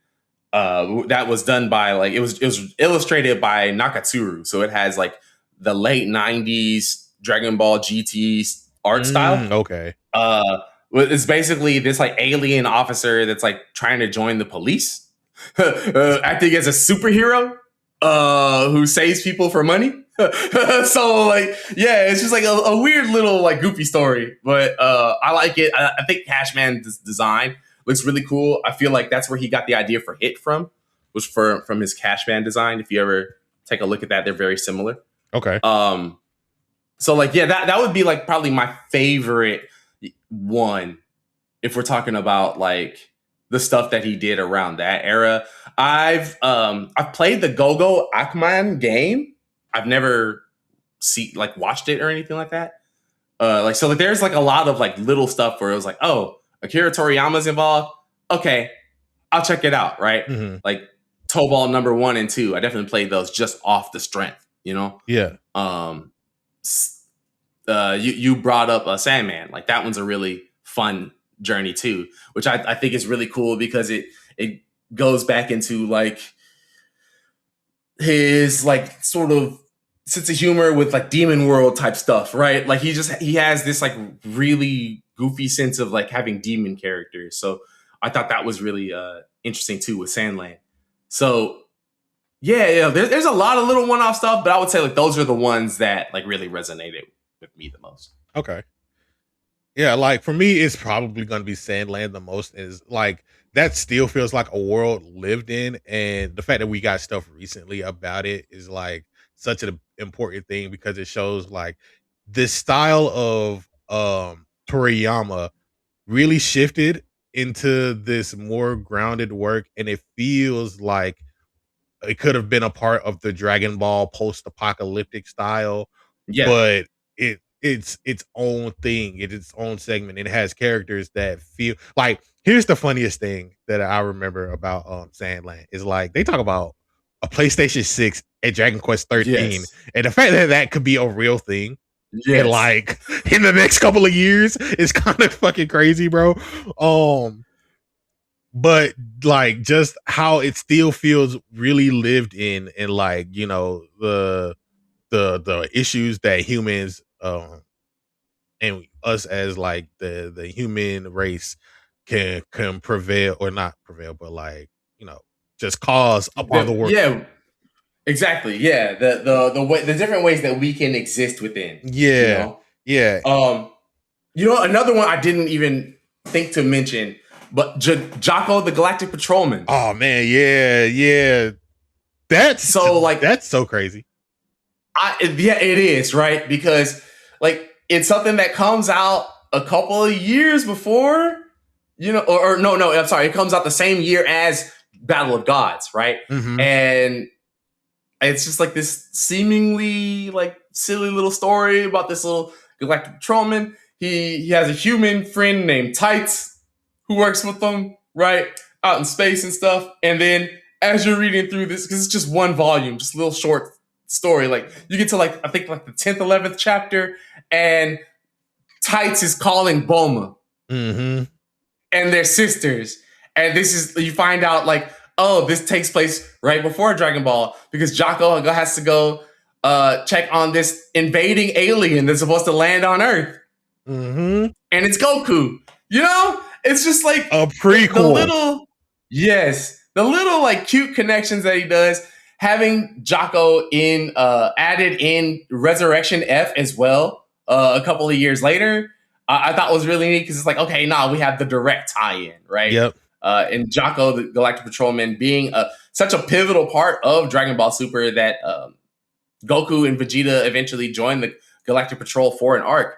That was done by like it was illustrated by Nakatsuru, so it has like the late '90s Dragon Ball GT art style. Okay. It's basically this like alien officer that's like trying to join the police, acting as a superhero who saves people for money. So like, yeah, it's just like a weird little like goofy story, but I like it. I think Cashman's design looks really cool. I feel like that's where he got the idea for Hit from, was from his Cashman design. If you ever take a look at that, they're very similar. Okay. So like, yeah, that would be like probably my favorite one if we're talking about like the stuff that he did around that era. I've played the Go-Go Akman game. I've never watched it or anything like that. So like there's like a lot of like little stuff where it was like, oh, Akira Toriyama's involved. Okay, I'll check it out, right? Mm-hmm. Like Tobal number 1 and 2. I definitely played those just off the strength, you know? Yeah. You brought up Sandman. Like that one's a really fun journey too, which I think is really cool because it goes back into like his like sort of sense of humor with like Demon World type stuff, right? Like he has this like really goofy sense of like having demon characters. So I thought that was really interesting too with Sandland. So yeah, there's a lot of little one-off stuff, but I would say like those are the ones that like really resonated with me the most. Okay. Yeah, like for me, it's probably going to be Sandland the most. Is like that still feels like a world lived in, and the fact that we got stuff recently about it is like such an important thing because it shows like this style of Toriyama really shifted into this more grounded work, and it feels like it could have been a part of the Dragon Ball post-apocalyptic style, Yeah. but it's its own thing. It's its own segment. It has characters that feel like. Here's the funniest thing that I remember about Sandland is like they talk about a PlayStation 6 and Dragon Quest 13, Yes. and the fact that that could be a real thing. Yes. And like in the next couple of years is kind of fucking crazy, bro. But like just how it still feels really lived in, and like, you know, the issues that humans and us as like the human race can prevail or not prevail, but like, you know, just cause upon the world. Yeah, exactly. Yeah, the way, the different ways that we can exist within. Yeah, you know? yeah. You know, another one I didn't even think to mention but Jocko the Galactic Patrolman. Oh man, yeah. That's so crazy. Yeah, it is, right? Because like it's something that comes out a couple of years before, or no, I'm sorry, it comes out the same year as Battle of Gods, right? Mm-hmm. And it's just like this seemingly like silly little story about this little galactic patrolman. He has a human friend named Tights who works with them, right? Out in space and stuff. And then as you're reading through this, because it's just one volume, just a little short story, like you get to like, I think like the 10th, 11th chapter, and Tights is calling Bulma. Mm-hmm. And they're sisters. And you find out like, oh, this takes place right before Dragon Ball because Jocko has to go check on this invading alien that's supposed to land on Earth. Mm-hmm. And it's Goku. It's just like a prequel. The little like cute connections that he does. Having Jocko added in Resurrection F as well a couple of years later, I thought was really neat because it's like, okay, we have the direct tie-in, right? Yep. And Jocko, the Galactic Patrolman, being such a pivotal part of Dragon Ball Super that Goku and Vegeta eventually joined the Galactic Patrol for an arc.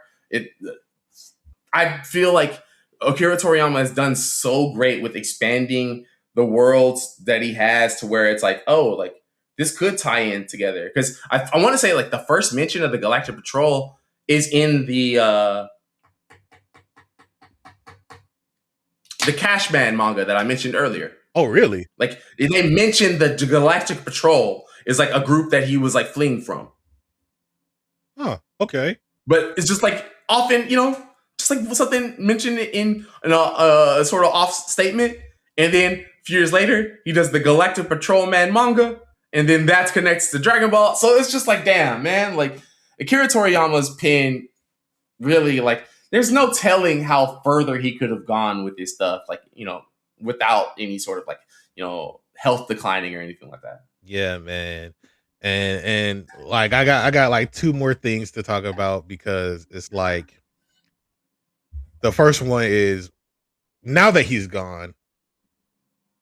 I feel like Akira Toriyama has done so great with expanding the worlds that he has to where it's like, oh, like this could tie in together. Because I want to say like the first mention of the Galactic Patrol is in the Cashman manga that I mentioned earlier. Oh, really? Like they mentioned the Galactic Patrol is like a group that he was like fleeing from. Huh. Okay. But it's just like often, just like something mentioned in a sort of off statement, and then a few years later he does the Galactic Patrolman manga, and then that connects to Dragon Ball. So it's just like, damn, man, like Akira Toriyama's pen really like. There's no telling how further he could have gone with his stuff, like, without any sort of like, health declining or anything like that. Yeah, man. And like I got like two more things to talk about because it's like the first one is now that he's gone,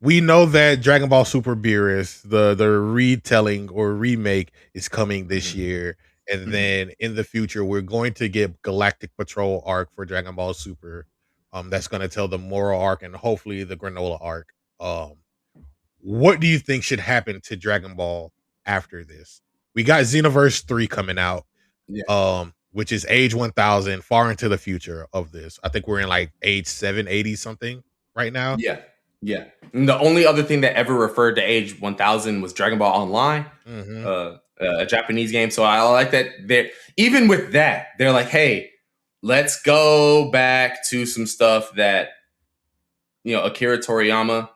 we know that Dragon Ball Super Beerus, the retelling or remake is coming this year. And then in the future, we're going to get Galactic Patrol arc for Dragon Ball Super. That's going to tell the moral arc and hopefully the granola arc. What do you think should happen to Dragon Ball after this? We got Xenoverse 3 coming out, which is age 1000, far into the future of this. I think we're in like age 780 something right now. Yeah. Yeah. And the only other thing that ever referred to age 1000 was Dragon Ball Online. Mm-hmm. A Japanese game. So I like that even with that, they're like, hey, let's go back to some stuff that, Akira Toriyama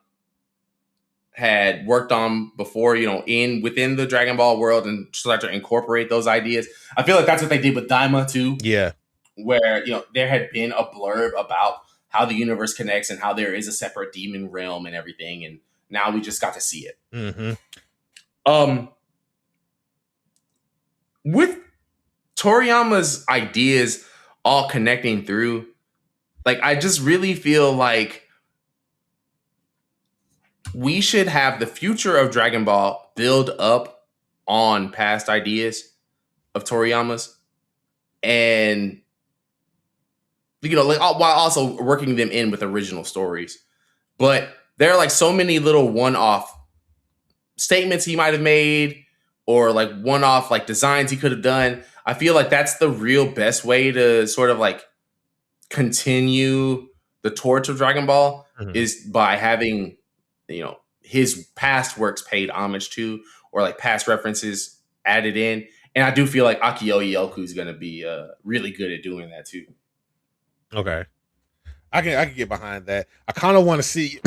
had worked on before, within the Dragon Ball world and start to incorporate those ideas. I feel like that's what they did with Daima too. Yeah. Where, there had been a blurb about how the universe connects and how there is a separate demon realm and everything. And now we just got to see it. Mm-hmm. With Toriyama's ideas all connecting through, like, I just really feel like we should have the future of Dragon Ball build up on past ideas of Toriyama's and, while also working them in with original stories. But there are like so many little one-off statements he might have made or like one-off like designs he could have done. I feel like that's the real best way to sort of like continue the torch of Dragon Ball is by having, his past works paid homage to or like past references added in. And I do feel like Akio Ioku is going to be really good at doing that too. Okay. I can get behind that. I kind of want to see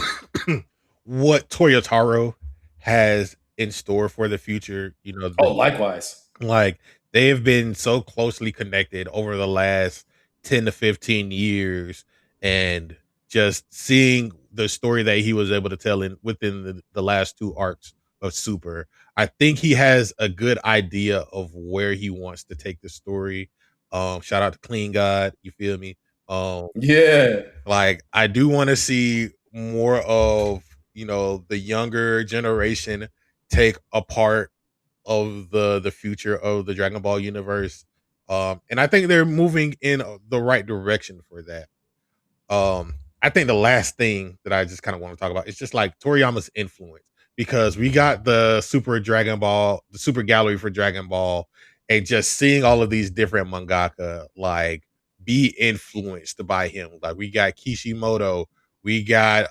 what Toyotaro has in store for the future. Likewise. Like they have been so closely connected over the last 10 to 15 years and just seeing the story that he was able to tell within the last two arcs of Super. I think he has a good idea of where he wants to take the story. Shout out to Clean God. You feel me? Yeah. Like I do want to see more of, the younger generation take a part of the future of the Dragon Ball universe. And I think they're moving in the right direction for that. I think the last thing that I just kind of want to talk about is just like Toriyama's influence, because we got the Super Dragon Ball, the Super Gallery for Dragon Ball, and just seeing all of these different mangaka like be influenced by him. Like we got Kishimoto, we got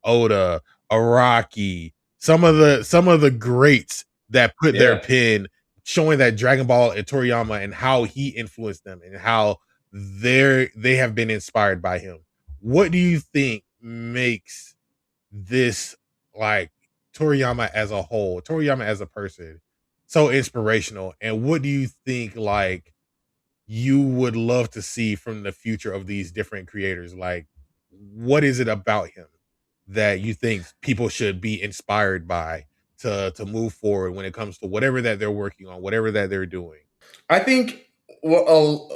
Oda, Araki, some of the greats that put their Yeah. pen, showing that Dragon Ball and Toriyama and how he influenced them and how they have been inspired by him. What do you think makes this, like, Toriyama as a whole, Toriyama as a person, so inspirational? And what do you think, like, you would love to see from the future of these different creators? Like, what is it about him that you think people should be inspired by to move forward when it comes to whatever that they're working on, whatever that they're doing? I think, well,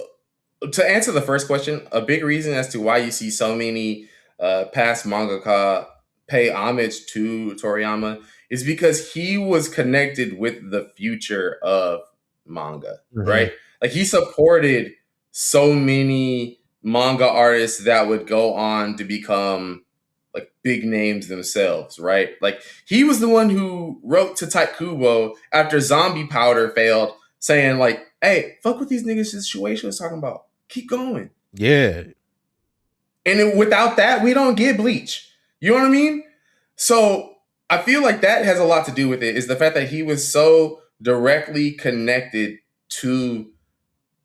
to answer the first question, a big reason as to why you see so many past mangaka pay homage to Toriyama is because he was connected with the future of manga, right? Like he supported so many manga artists that would go on to become like big names themselves, right? Like he was the one who wrote to Type Kubo after Zombie Powder failed, saying like, "Hey, fuck what these niggas situation was talking about. Keep going." Yeah. And then without that, we don't get Bleach. You know what I mean? So I feel like that has a lot to do with it, is the fact that he was so directly connected to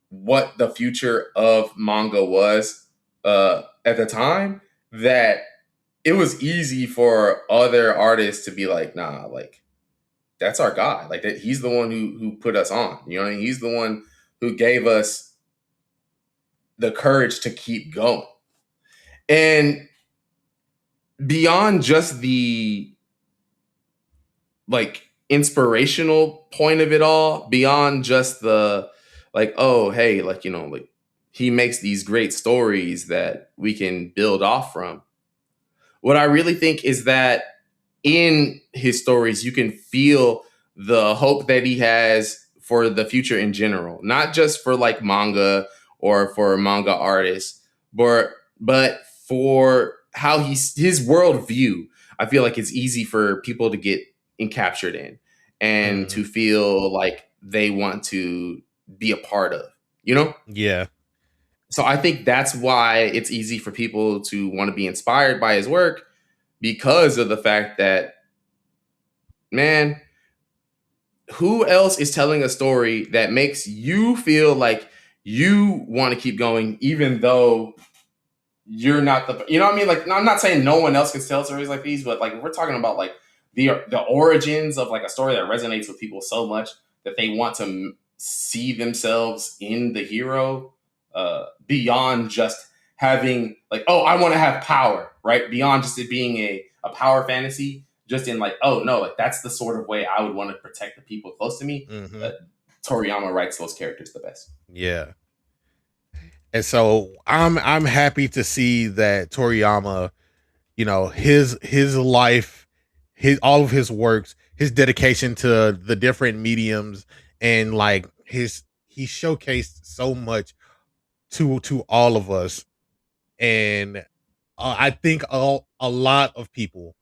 what the future of manga was at the time, that it was easy for other artists to be like, nah, like that's our guy. Like that, he's the one who put us on. You know what I mean? He's the one who gave us the courage to keep going. And beyond just the like inspirational point of it all, beyond just the like, oh, hey, like, you know, like he makes these great stories that we can build off from. What I really think is that in his stories, you can feel the hope that he has for the future in general, not just for like manga or for manga artists, but for how his worldview. I feel like it's easy for people to get encaptured in and to feel like they want to be a part of, you know? Yeah. So I think that's why it's easy for people to want to be inspired by his work, because of the fact that, man, who else is telling a story that makes you feel like you want to keep going, even though you're not the, you know what I mean? Like, I'm not saying no one else can tell stories like these, but like if we're talking about like the origins of like a story that resonates with people so much that they want to see themselves in the hero, beyond just having like, oh, I want to have power, right? Beyond just it being a power fantasy, just in like, oh no, like that's the sort of way I would want to protect the people close to me. Toriyama writes those characters the best. Yeah. And so I'm happy to see that Toriyama, his life, all of his works, his dedication to the different mediums, and like he showcased so much to all of us. And I think a lot of people,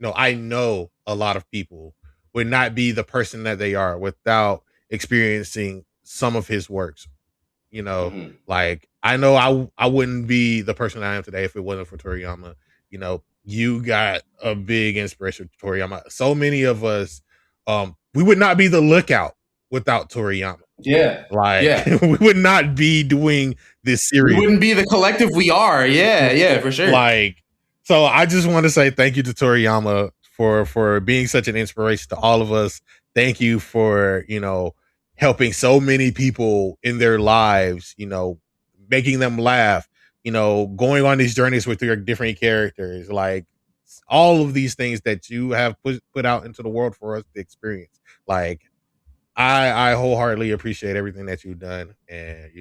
I know a lot of people would not be the person that they are without experiencing some of his works. Like I know I wouldn't be the person I am today if it wasn't for Toriyama. You got a big inspiration to Toriyama. So many of us, we would not be the Lookout without Toriyama. Yeah. Like we would not be doing this series. We wouldn't be the collective we are. Yeah, for sure. Like, so I just want to say thank you to Toriyama for being such an inspiration to all of us. Thank you for, helping so many people in their lives, making them laugh, going on these journeys with your different characters, like all of these things that you have put out into the world for us to experience. Like, I wholeheartedly appreciate everything that you've done, and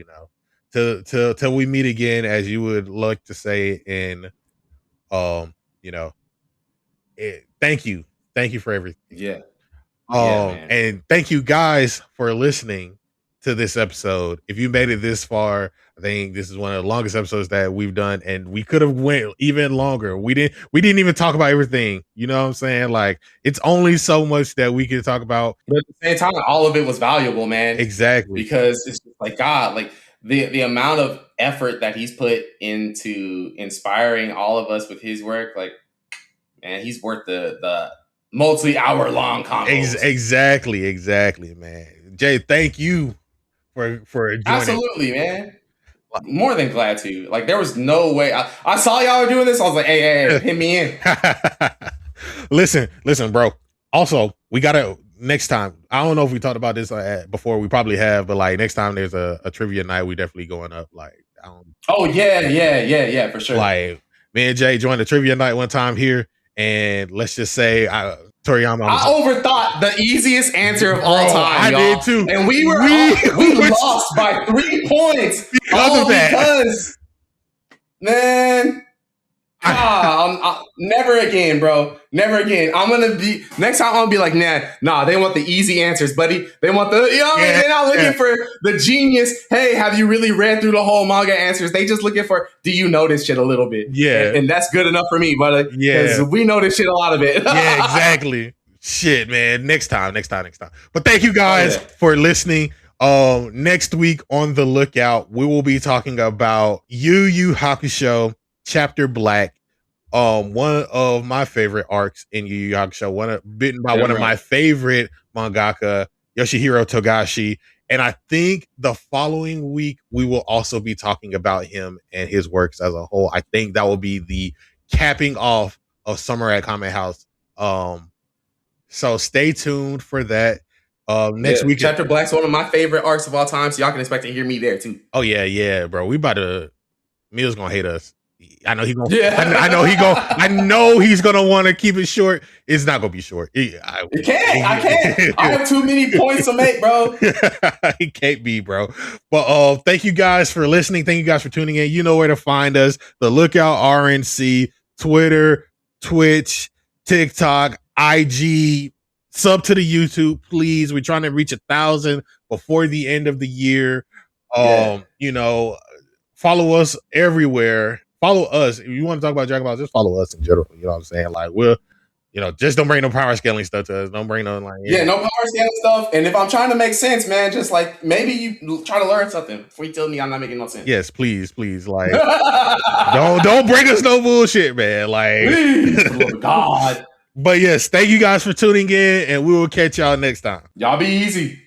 till we meet again, as you would like to say in you know, thank you for everything. Yeah. And thank you guys for listening to this episode. If you made it this far, I think this is one of the longest episodes that we've done, and we could have went even longer. We didn't even talk about everything. You know what I'm saying? Like, it's only so much that we can talk about. But at the same time, all of it was valuable, man. Exactly. Because it's just like, God, like the amount of effort that he's put into inspiring all of us with his work, like, man, he's worth the multi-hour-long combos. Exactly, man. Jay, thank you for joining. Absolutely, man. More than glad to. Like, there was no way. I saw y'all were doing this. I was like, hey, hit me in. Listen, bro. Also, we gotta next time. I don't know if we talked about this before. We probably have, but like next time there's a trivia night, we definitely going up. Like, oh yeah, for sure. Like, me and Jay joined the trivia night one time here. And let's just say, Toriyama. I overthought the easiest answer of all time. I y'all. did too. And we lost by 3 points because of that. Because, man, never again, bro. Never again. Next time I'm gonna be like, nah, they want the easy answers, buddy. They want they're not looking for the genius. Hey, have you really read through the whole manga answers? They just looking for, do you know this shit a little bit? Yeah. And that's good enough for me, brother. Yeah. Because we know this shit, a lot of it. Yeah, exactly. Shit, man. Next time. But thank you guys for listening. Next week on the lookout, we will be talking about Yu Yu Hakusho Chapter Black. One of my favorite arcs in Yu Yu Hakusho, written by one of my favorite mangaka, Yoshihiro Togashi. And I think the following week we will also be talking about him and his works as a whole. I think that will be the capping off of Summer at Comment House. So stay tuned for that. Next week, Chapter Black's one of my favorite arcs of all time, so y'all can expect to hear me there too. Oh yeah, bro. Mia's gonna hate us. I know he's gonna. Yeah. I know he's gonna want to keep it short. It's not gonna be short. I can't. I have too many points to make, bro. It can't be, bro. But thank you guys for listening. Thank you guys for tuning in. You know where to find us. The Lookout RNC, Twitter, Twitch, TikTok, IG. Sub to the YouTube, please. We're trying to reach 1,000 before the end of the year. You know, follow us everywhere. Follow us. If you want to talk about Dragon Ball, just follow us in general. You know what I'm saying? Like, just don't bring no power scaling stuff to us. Don't bring no no power scaling stuff. And if I'm trying to make sense, man, just like maybe you try to learn something before you tell me I'm not making no sense. Yes, please. Like, don't bring us no bullshit, man. Like, please, God. But yes, thank you guys for tuning in, and we will catch y'all next time. Y'all be easy.